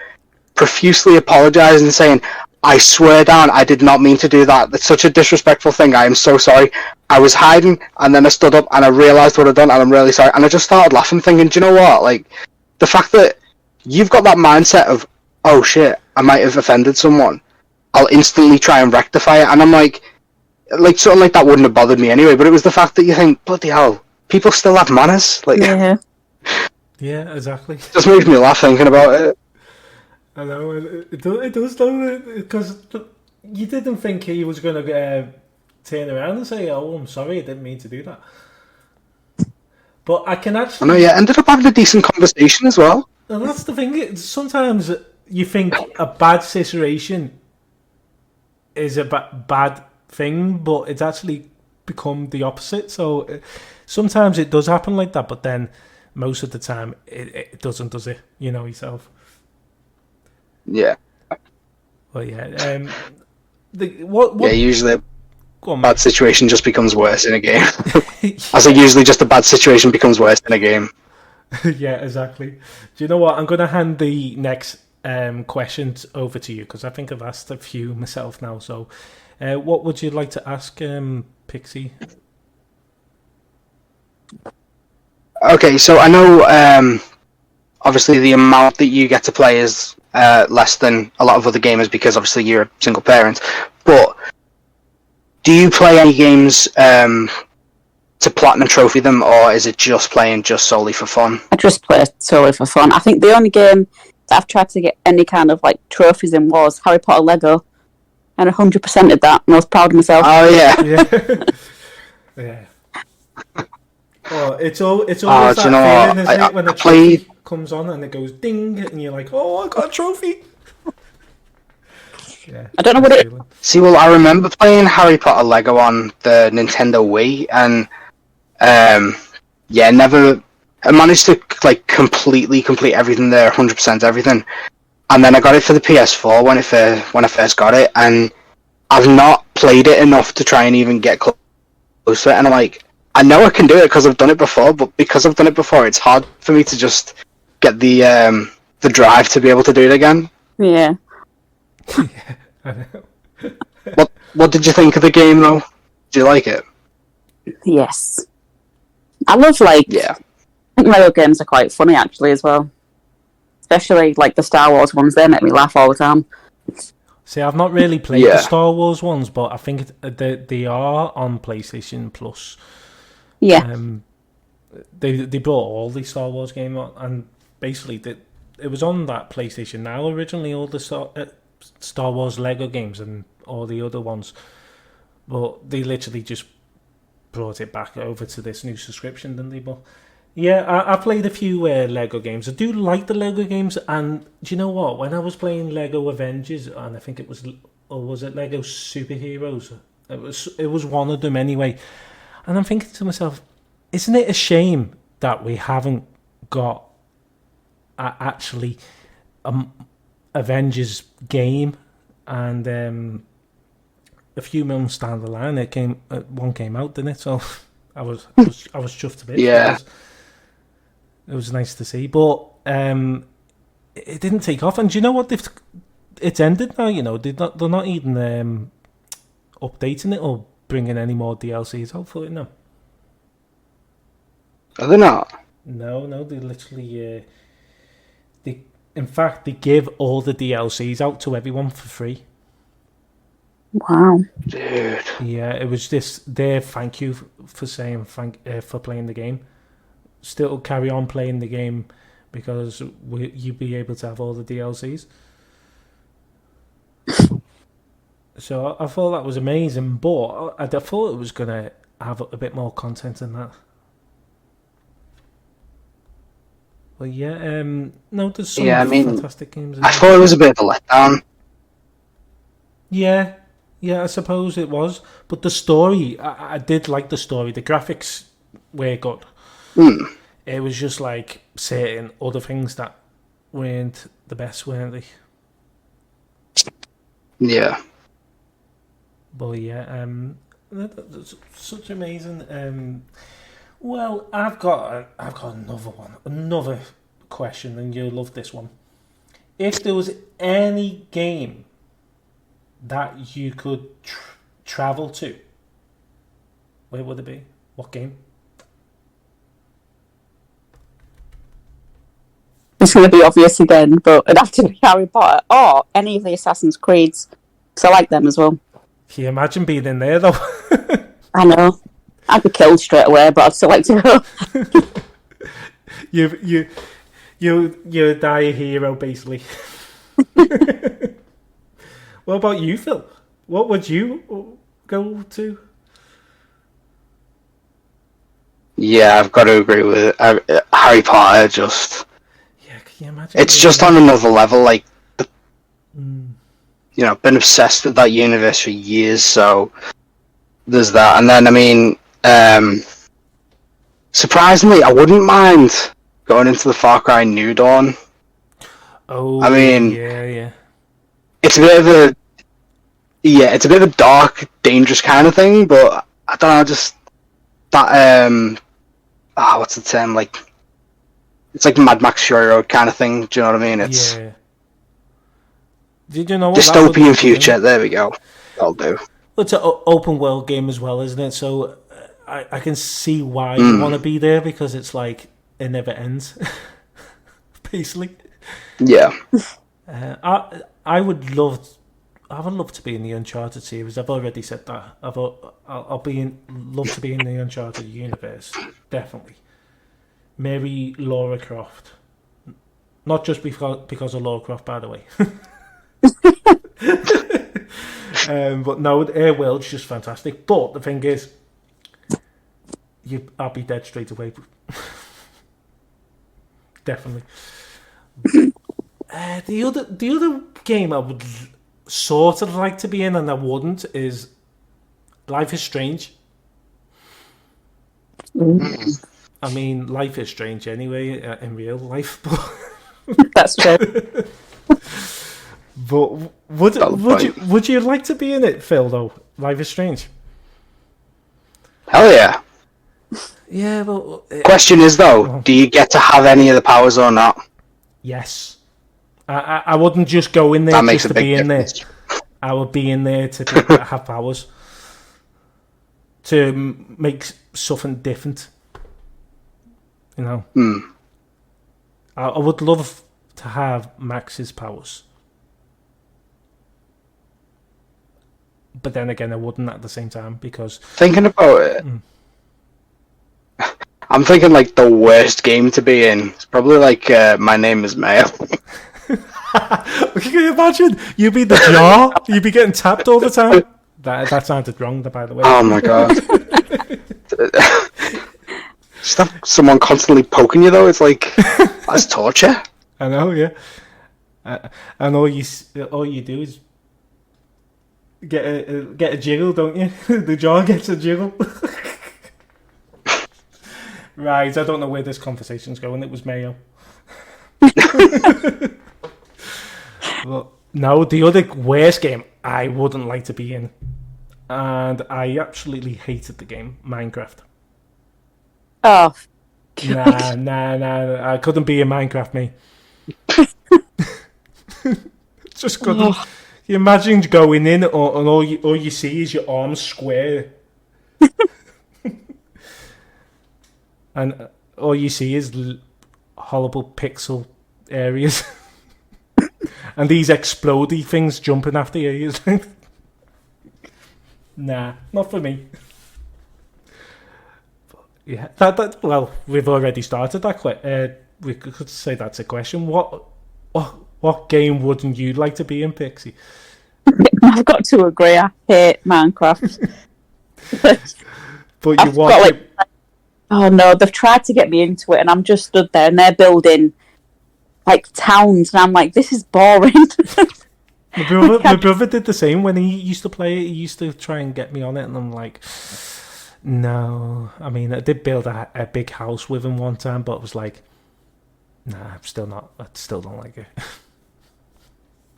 Speaker 3: profusely apologising, saying, "I swear down, I did not mean to do that. That's such a disrespectful thing. I am so sorry. I was hiding, and then I stood up, and I realised what I'd done, and I'm really sorry." And I just started laughing, thinking, do you know what? Like, the fact that you've got that mindset of, oh shit, I might have offended someone, I'll instantly try and rectify it. And I'm like something like that wouldn't have bothered me anyway, but it was the fact that you think, bloody hell, people still have manners. Like,
Speaker 1: Yeah, exactly.
Speaker 3: It just makes me laugh thinking about it.
Speaker 1: I know, it does though, because you didn't think he was going to turn around and say, "Oh, I'm sorry, I didn't mean to do that." But I can actually...
Speaker 3: I know, yeah, ended up having a decent conversation as well.
Speaker 1: And that's the thing, sometimes you think a bad situation is a bad thing, but it's actually become the opposite. So sometimes it does happen like that, but then most of the time it doesn't, does it? You know yourself.
Speaker 3: Yeah.
Speaker 1: Well, yeah. What?
Speaker 3: Yeah, usually
Speaker 1: Go on,
Speaker 3: bad situation just becomes worse in a game.
Speaker 1: yeah.
Speaker 3: I say usually just a bad situation becomes worse in a game.
Speaker 1: Yeah, exactly. Do you know what? I'm going to hand the next questions over to you because I think I've asked a few myself now. So, what would you like to ask, Pixie?
Speaker 3: Okay, so I know obviously the amount that you get to play is less than a lot of other gamers because obviously you're a single parent. But do you play any games to platinum trophy them, or is it just playing just solely for fun?
Speaker 2: I just play solely for fun. I think the only game that I've tried to get any kind of like trophies in was Harry Potter Lego, and 100%ed that, and I was proud of myself.
Speaker 3: Oh yeah,
Speaker 1: Yeah. Yeah. Oh, it's always that
Speaker 3: do you know
Speaker 1: feeling,
Speaker 3: what?
Speaker 1: isn't it, when a trophy comes on and it goes ding, and you're like, "Oh, I got a trophy." Yeah,
Speaker 2: I don't know what it.
Speaker 3: See, well, I remember playing Harry Potter Lego on the Nintendo Wii, and yeah, never. I managed to like completely complete everything there, 100% everything, and then I got it for the PS4 when I first got it, and I've not played it enough to try and even get close to it, and I'm like, I know I can do it because I've done it before, but because I've done it before, it's hard for me to just get the drive to be able to do it again.
Speaker 2: Yeah.
Speaker 1: Yeah, I know.
Speaker 3: What did you think of the game though? Do you like it?
Speaker 2: Yes. I love
Speaker 3: Yeah.
Speaker 2: I think Lego games are quite funny actually as well. Especially like the Star Wars ones, they make me laugh all the time.
Speaker 1: See, I've not really played the Star Wars ones, but I think they are on PlayStation Plus.
Speaker 2: Yeah.
Speaker 1: They brought all the Star Wars games on, and basically it was on that PlayStation Now originally, all the Star Wars Lego games and all the other ones, but they literally just brought it back over to this new subscription, didn't they? But yeah, I played a few Lego games. I do like the Lego games, and do you know what? When I was playing Lego Avengers, and I think it was, or was it Lego Superheroes? It was one of them anyway. And I'm thinking to myself, isn't it a shame that we haven't got actually Avengers game? And a few months down the line, one came out, didn't it? So I was chuffed a bit.
Speaker 3: Yeah.
Speaker 1: It was nice to see, but it didn't take off. And do you know what? It's ended now. You know, they're not even updating it or bringing any more DLCs out for it now.
Speaker 3: Are they not?
Speaker 1: No, they literally in fact they give all the DLCs out to everyone for free.
Speaker 2: Wow.
Speaker 3: Dude.
Speaker 1: Yeah, it was their thank you for saying for playing the game. Still carry on playing the game because you'll be able to have all the DLCs. So I thought that was amazing, but I thought it was going to have a bit more content than that. Well, yeah. No, there's some
Speaker 3: Yeah, I mean,
Speaker 1: fantastic games.
Speaker 3: I thought it was a bit of a letdown.
Speaker 1: Yeah, I suppose it was. But the story, I did like the story. The graphics were good. It was just like certain other things that weren't the best, weren't they?
Speaker 3: Yeah.
Speaker 1: But yeah, that's such amazing. Well, I've got another one, another question, and you'll love this one. If there was any game that you could travel to, where would it be? What game?
Speaker 2: It's going to be obvious again, but it'd have to be Harry Potter or any of the Assassin's Creeds, because I like them as well.
Speaker 1: Can you imagine being in there though?
Speaker 2: I know. I'd be killed straight away, but I'd still like to go.
Speaker 1: You die a hero basically. What about you, Phil? What would you go to?
Speaker 3: Yeah, I've got to agree with it. Harry Potter just...
Speaker 1: Yeah, can you imagine?
Speaker 3: It's just on another level, like... You know, been obsessed with that universe for years, so... There's that. And then, I mean... surprisingly, I wouldn't mind going into the Far Cry New Dawn.
Speaker 1: Oh,
Speaker 3: I mean...
Speaker 1: Yeah.
Speaker 3: It's a bit of a... Yeah, it's a bit of a dark, dangerous kind of thing, but... I don't know, just... That, what's the term, like... It's like Mad Max Fury Road kind of thing, do you know what I mean? It's...
Speaker 1: Yeah. Did you know what
Speaker 3: dystopian future, there we go. That'll do.
Speaker 1: Well, it's an open world game as well, isn't it? So I can see why you want to be there, because it's like it never ends, basically.
Speaker 3: Yeah.
Speaker 1: I would love to be in the Uncharted series. I've already said that. Love to be in the Uncharted universe, definitely. Maybe Lara Croft, not just because of Lara Croft, by the way. But no, Air World's just fantastic. But the thing is, I'll be dead straight away. Definitely. The other game I would sort of like to be in, and I wouldn't, is Life is Strange. I mean, life is strange anyway in real life, but
Speaker 2: That's true.
Speaker 1: But would you like to be in it, Phil? Though Life is Strange.
Speaker 3: Hell yeah.
Speaker 1: Yeah, well.
Speaker 3: Question is though, do you get to have any of the powers or not?
Speaker 1: Yes. I wouldn't just go in there
Speaker 3: That makes
Speaker 1: just
Speaker 3: a
Speaker 1: to
Speaker 3: big
Speaker 1: be in there.
Speaker 3: difference.
Speaker 1: I would be in there to have powers, to make something different. You know. I would love to have Max's powers. But then again, I wouldn't at the same time, because...
Speaker 3: Thinking about it, I'm thinking like the worst game to be in. It's probably like My Name is Mayo.
Speaker 1: Can you imagine? You'd be the jar. You'd be getting tapped all the time. That sounded wrong, by the way.
Speaker 3: Oh my god. Just have someone constantly poking you though. It's like, that's torture.
Speaker 1: I know, yeah. And all you do is get a jiggle, don't you? The jaw gets a jiggle. Right, I don't know where this conversation's going. It was Mayo. Well, no, the other worst game I wouldn't like to be in, and I absolutely hated the game, Minecraft.
Speaker 2: Oh.
Speaker 1: Nah. I couldn't be in Minecraft, me. Just couldn't. You imagine going in and all you see is your arms square. And all you see is horrible pixel areas. And these explodey things jumping after you. Nah, not for me. But yeah, that well, we've already started that. We could say that's a question. What game wouldn't you like to be in, Pixie?
Speaker 2: I've got to agree. I hate Minecraft.
Speaker 1: But you want it.
Speaker 2: Oh no, they've tried to get me into it, and I'm just stood there, and they're building like towns, and I'm like, this is boring.
Speaker 1: My brother did the same when he used to play it. He used to try and get me on it, and I'm like, no. I mean, I did build a big house with him one time, but it was like, nah, I'm still not. I still don't like it.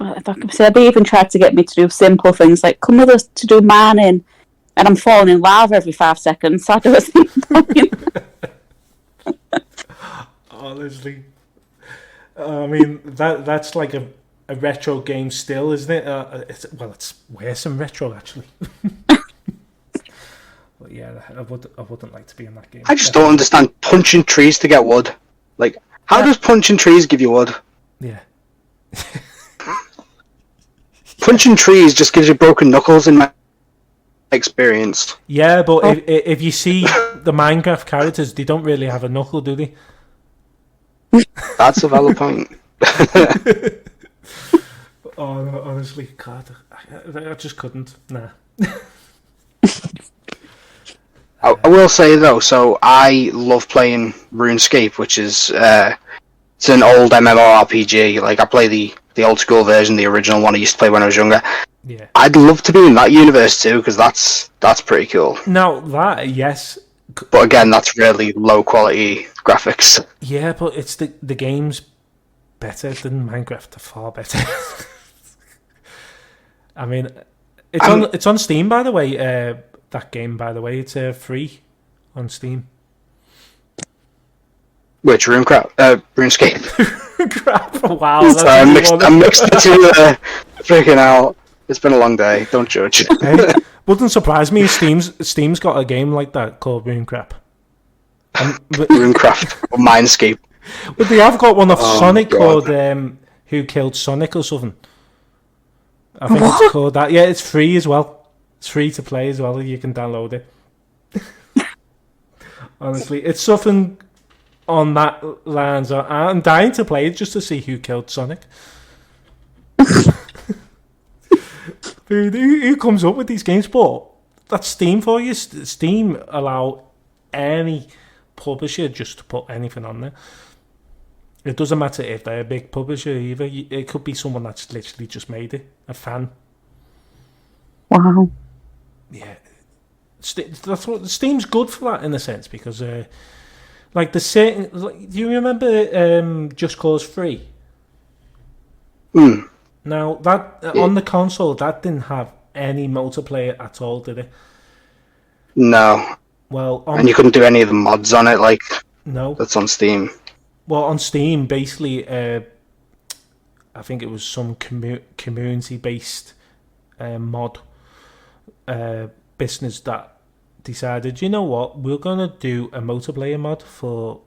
Speaker 2: Well, if I can say, they even tried to get me to do simple things like come with us to do mining, and I'm falling in lava every 5 seconds. So I don't see the point.
Speaker 1: Honestly, I mean that's like a retro game still, isn't it? It's worse than retro actually. But yeah, I wouldn't like to be in that game.
Speaker 3: I just don't understand punching trees to get wood. Like, how does punching trees give you wood?
Speaker 1: Yeah.
Speaker 3: Punching trees just gives you broken knuckles in my experience.
Speaker 1: Yeah, but if you see the Minecraft characters, they don't really have a knuckle, do they?
Speaker 3: That's a valid point.
Speaker 1: Oh, no, honestly, God, I just couldn't. Nah.
Speaker 3: I will say though, so I love playing RuneScape, which is it's an old MMORPG. Like I play the old school version, the original one I used to play when I was younger.
Speaker 1: Yeah.
Speaker 3: I'd love to be in that universe too, because that's pretty cool.
Speaker 1: Now that, yes.
Speaker 3: But again, that's really low quality graphics.
Speaker 1: Yeah, but it's the game's better than Minecraft. Far better. I mean, it's on Steam, by the way. That game, by the way, it's free on Steam.
Speaker 3: Which RuneScape?
Speaker 1: Crap! Wow,
Speaker 3: Sorry, I'm mixed into freaking out. It's been a long day. Don't judge.
Speaker 1: Hey, wouldn't surprise me if Steam's got a game like that called RuneCrap.
Speaker 3: RuneCraft or Mindscape.
Speaker 1: But they have got one of Sonic called Who Killed Sonic or something. I think it's called that. Yeah, it's free as well. It's free to play as well. You can download it. Honestly, it's something on that lines. I'm dying to play it just to see who killed Sonic. Dude, who comes up with these games? But that's Steam for you. Steam allow any publisher just to put anything on there. It doesn't matter if they're a big publisher either. It could be someone that's literally just made it, a fan.
Speaker 2: Wow.
Speaker 1: Yeah, that's what Steam's good for that in a sense because, like the certain, do you remember Just Cause 3? Now that on the console that didn't have any multiplayer at all, did it?
Speaker 3: No.
Speaker 1: Well,
Speaker 3: and you couldn't do any of the mods on it, like
Speaker 1: no.
Speaker 3: That's on Steam.
Speaker 1: Well, on Steam, basically, I think it was some community-based mod. Business that decided, you know what, we're gonna do a multiplayer mod for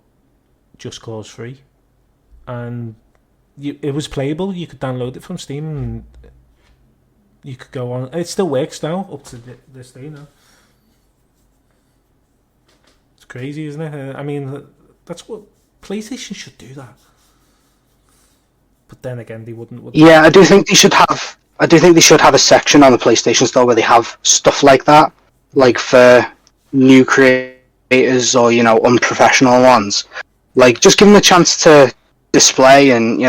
Speaker 1: Just Cause 3, and it was playable. You could download it from Steam, and you could go on. It still works now, up to this day now. It's crazy, isn't it? I mean, that's what PlayStation should do that. But then again, they wouldn't.
Speaker 3: Yeah, I do think they should have. I do think they should have a section on the PlayStation Store where they have stuff like that, like for new creators or unprofessional ones. Like, just give them a chance to display, and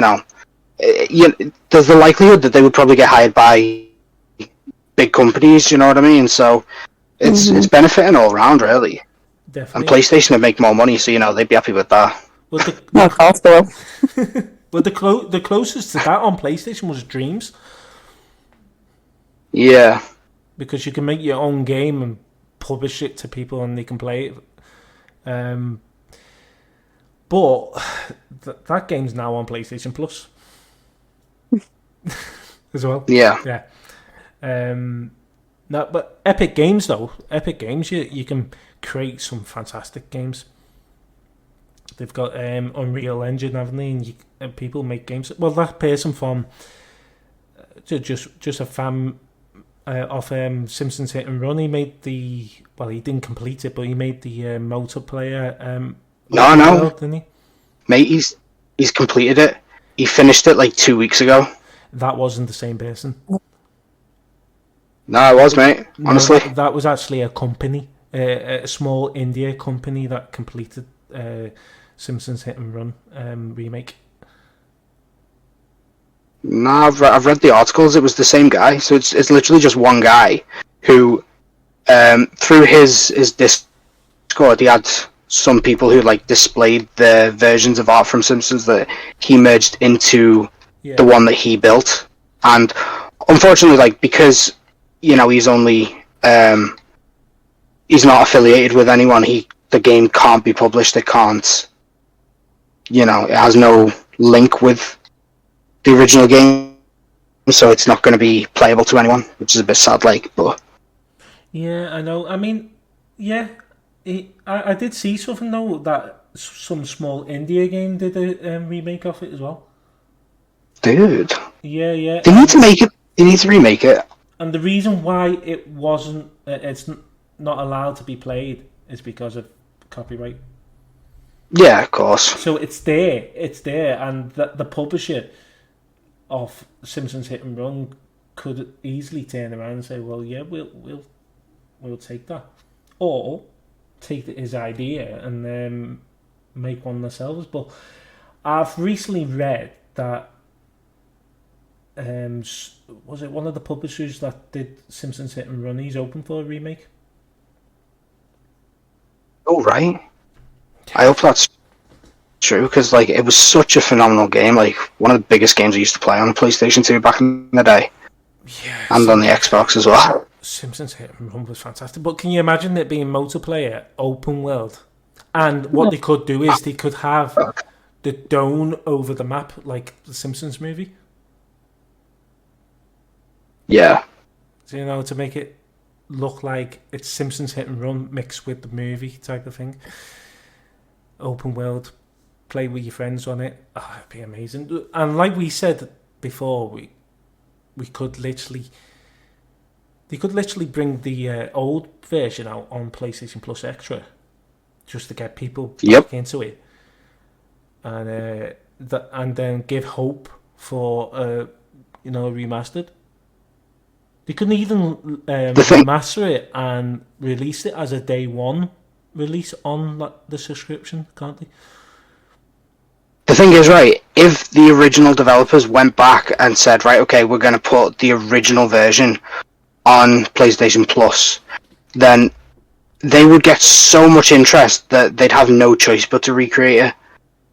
Speaker 3: there's the likelihood that they would probably get hired by big companies. You know what I mean? So it's benefiting all around, really.
Speaker 1: Definitely.
Speaker 3: And PlayStation would make more money, so they'd be happy with that.
Speaker 1: Well,
Speaker 2: of course they will.
Speaker 1: Well, the closest to that on PlayStation was Dreams.
Speaker 3: Yeah.
Speaker 1: Because you can make your own game and publish it to people and they can play it. But that game's now on PlayStation Plus. As well.
Speaker 3: Yeah.
Speaker 1: Yeah. No, but Epic Games, though. Epic Games, you can create some fantastic games. They've got Unreal Engine, haven't they? And people make games. Well, that person from just a fan of Simpsons Hit and Run, he made the... Well, he didn't complete it, but he made the multiplayer...
Speaker 3: No.
Speaker 1: World, didn't he?
Speaker 3: Mate, he's completed it. He finished it like 2 weeks ago.
Speaker 1: That wasn't the same person.
Speaker 3: No, it was, mate. Honestly.
Speaker 1: No, that was actually a company. a small India company that completed Simpsons Hit and Run remake?
Speaker 3: No, I've read the articles. It was the same guy, so it's literally just one guy who, through his Discord, he had some people who like displayed the versions of art from Simpsons that he merged into the one that he built. And unfortunately, like, because he's only he's not affiliated with anyone, the game can't be published. It can't, it has no link with the original game, so it's not going to be playable to anyone, which is a bit sad. But
Speaker 1: yeah, I know. I mean, yeah, I did see something though that some small India game did a remake of it as well.
Speaker 3: Dude,
Speaker 1: yeah,
Speaker 3: they need to make it. They need to remake it.
Speaker 1: And the reason why it wasn't, it's not allowed to be played, is because of copyright.
Speaker 3: Yeah, of course.
Speaker 1: So it's there, and the publisher of Simpsons Hit and Run could easily turn around and say, "Well, yeah, we'll take that," or take his idea and make one themselves. But I've recently read that was it one of the publishers that did Simpsons Hit and Run? He's open for a remake.
Speaker 3: Oh right. I hope that's true, because it was such a phenomenal game, one of the biggest games I used to play on the PlayStation 2 back in the day.
Speaker 1: Yeah,
Speaker 3: and on the Xbox as well.
Speaker 1: Simpsons Hit and Run was fantastic, but can you imagine it being multiplayer, open world? And what they could do is they could have the dome over the map, like the Simpsons movie.
Speaker 3: Yeah.
Speaker 1: So, to make it look like it's Simpsons Hit and Run mixed with the movie type of thing. Open world, play with your friends on it. Oh, it'd be amazing. And like we said before, we could literally, they could literally bring the old version out on PlayStation Plus Extra, just to get people back into it, and and then give hope for a remastered. They couldn't even remaster it and release it as a day one release on the subscription, can't they?
Speaker 3: The thing is, right, if the original developers went back and said, right, okay, we're going to put the original version on PlayStation Plus, then they would get so much interest that they'd have no choice but to recreate it.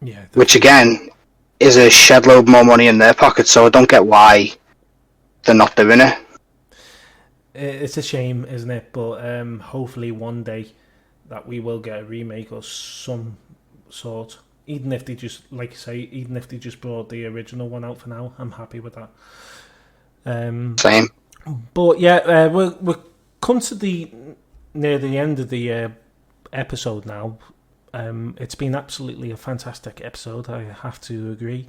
Speaker 3: Yeah. Which, again, is a shed load more money in their pocket, so I don't get why they're not doing it.
Speaker 1: It's a shame, isn't it? But hopefully one day that we will get a remake or some sort. Even if they just, like you say, even if they just brought the original one out for now, I'm happy with that.
Speaker 3: Same.
Speaker 1: But yeah, we're come to near the end of the episode now. It's been absolutely a fantastic episode, I have to agree.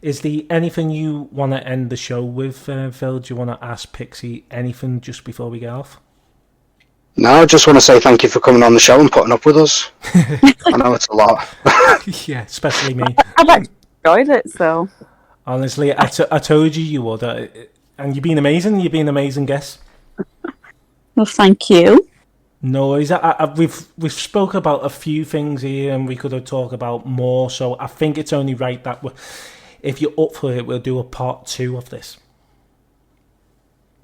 Speaker 1: Is there anything you want to end the show with, Phil? Do you want to ask Pixie anything just before we get off?
Speaker 3: No, I just want to say thank you for coming on the show and putting up with us. I know it's a lot.
Speaker 1: Yeah, especially me.
Speaker 2: I've actually enjoyed it, so...
Speaker 1: Honestly, I told you would. And you've been amazing. You've been an amazing guest.
Speaker 2: Well, thank you.
Speaker 1: No worries. We've spoke about a few things here and we could have talked about more, so I think it's only right that if you're up for it, we'll do a part 2 of this.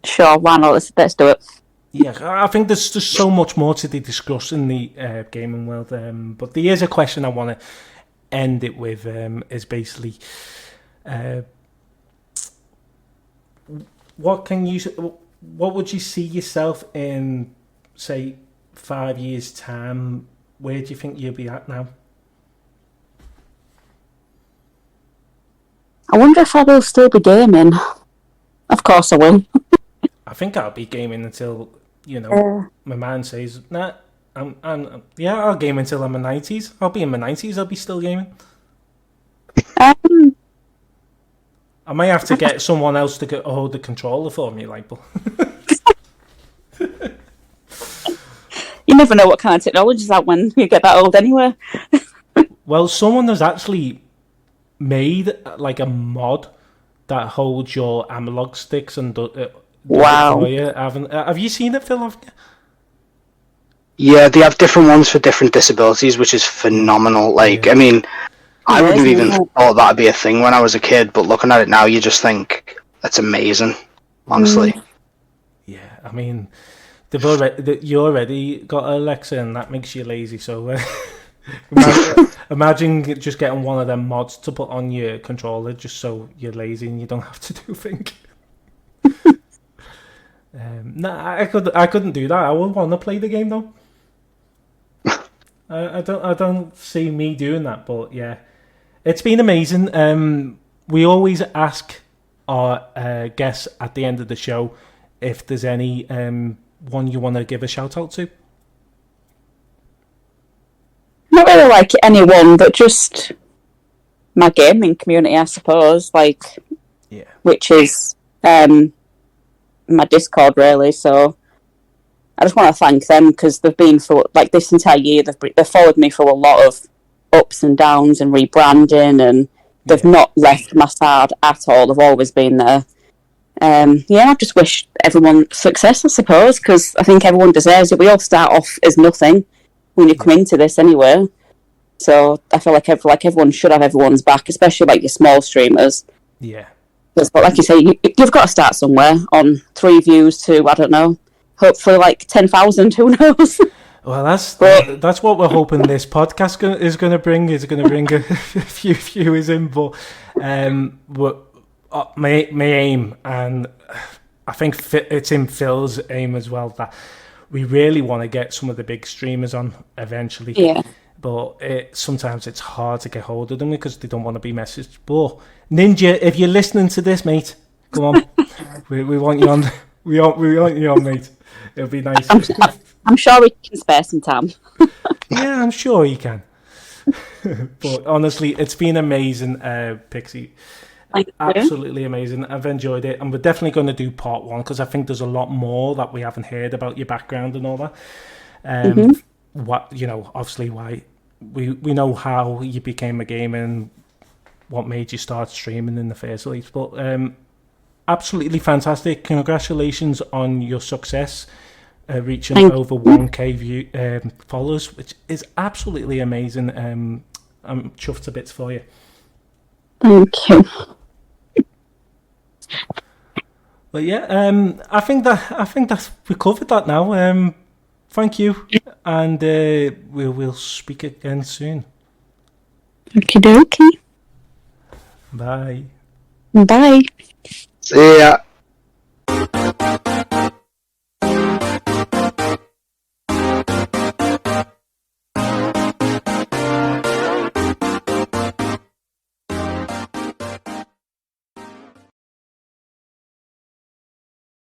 Speaker 2: Sure, why not? Let's do it.
Speaker 1: Yeah, I think there's just so much more to discuss in the gaming world. But there is a question I want to end it with. Is basically, what would you see yourself in, say, 5 years' time? Where do you think you'll be at now?
Speaker 2: I wonder if I will still be gaming. Of course I will.
Speaker 1: I think I'll be gaming until, my man says, nah, I'll game until I'm in my 90s. I'll be in my 90s, I'll be still gaming. I might have to get someone else to hold the controller for me, but...
Speaker 2: You never know what kind of technology is out when you get that old anyway.
Speaker 1: Well, someone has actually made a mod that holds your analog sticks and
Speaker 2: wow.
Speaker 1: Have you seen it, Phil?
Speaker 3: Yeah, they have different ones for different disabilities, which is phenomenal. Like, I mean, I wouldn't have even thought that'd be a thing when I was a kid, but looking at it now, you just think that's amazing, honestly.
Speaker 1: Yeah, I mean, you already got Alexa, and that makes you lazy. So imagine just getting one of them mods to put on your controller, just so you're lazy and you don't have to do things. I couldn't do that. I would want to play the game though. I don't see me doing that, but yeah, it's been amazing. We always ask our guests at the end of the show if there's any one you want to give a shout out to.
Speaker 2: Not really like anyone, but just my gaming community, I suppose. Like,
Speaker 1: yeah,
Speaker 2: which is my Discord, really. So I just want to thank them because they've been for like this entire year. They've followed me through a lot of ups and downs and rebranding, and they've not left my side at all. They've always been there. I just wish everyone success, I suppose, because I think everyone deserves it. We all start off as nothing when you come into this anyway. So I feel like everyone should have everyone's back, especially like your small streamers.
Speaker 1: Yeah.
Speaker 2: But like you say, you've got to start somewhere. On 3 views to, I don't know, hopefully like 10,000. Who knows?
Speaker 1: Well, that's what we're hoping this podcast is going to bring. Is going to bring a few viewers in, but my aim, and I think it's in Phil's aim as well, that we really want to get some of the big streamers on eventually.
Speaker 2: Yeah.
Speaker 1: But sometimes it's hard to get hold of them because they don't want to be messaged. But Ninja, if you're listening to this, mate, come on, we want you on. We want you on, mate. It'll be nice.
Speaker 2: I'm sure we can spare some time.
Speaker 1: Yeah, I'm sure you can. But honestly, it's been amazing, Pixie. Absolutely amazing. I've enjoyed it, and we're definitely going to do part 1 because I think there's a lot more that we haven't heard about your background and all that. What obviously why we know how you became a gamer and what made you start streaming in the first place. But absolutely fantastic. Congratulations on your success, reaching over 1K followers, which is absolutely amazing. I'm chuffed to bits for you.
Speaker 2: Thank you.
Speaker 1: But yeah, I think that we covered that now. Thank you, and we'll speak again soon.
Speaker 2: Okie dokie.
Speaker 1: Bye.
Speaker 2: Bye.
Speaker 3: See ya.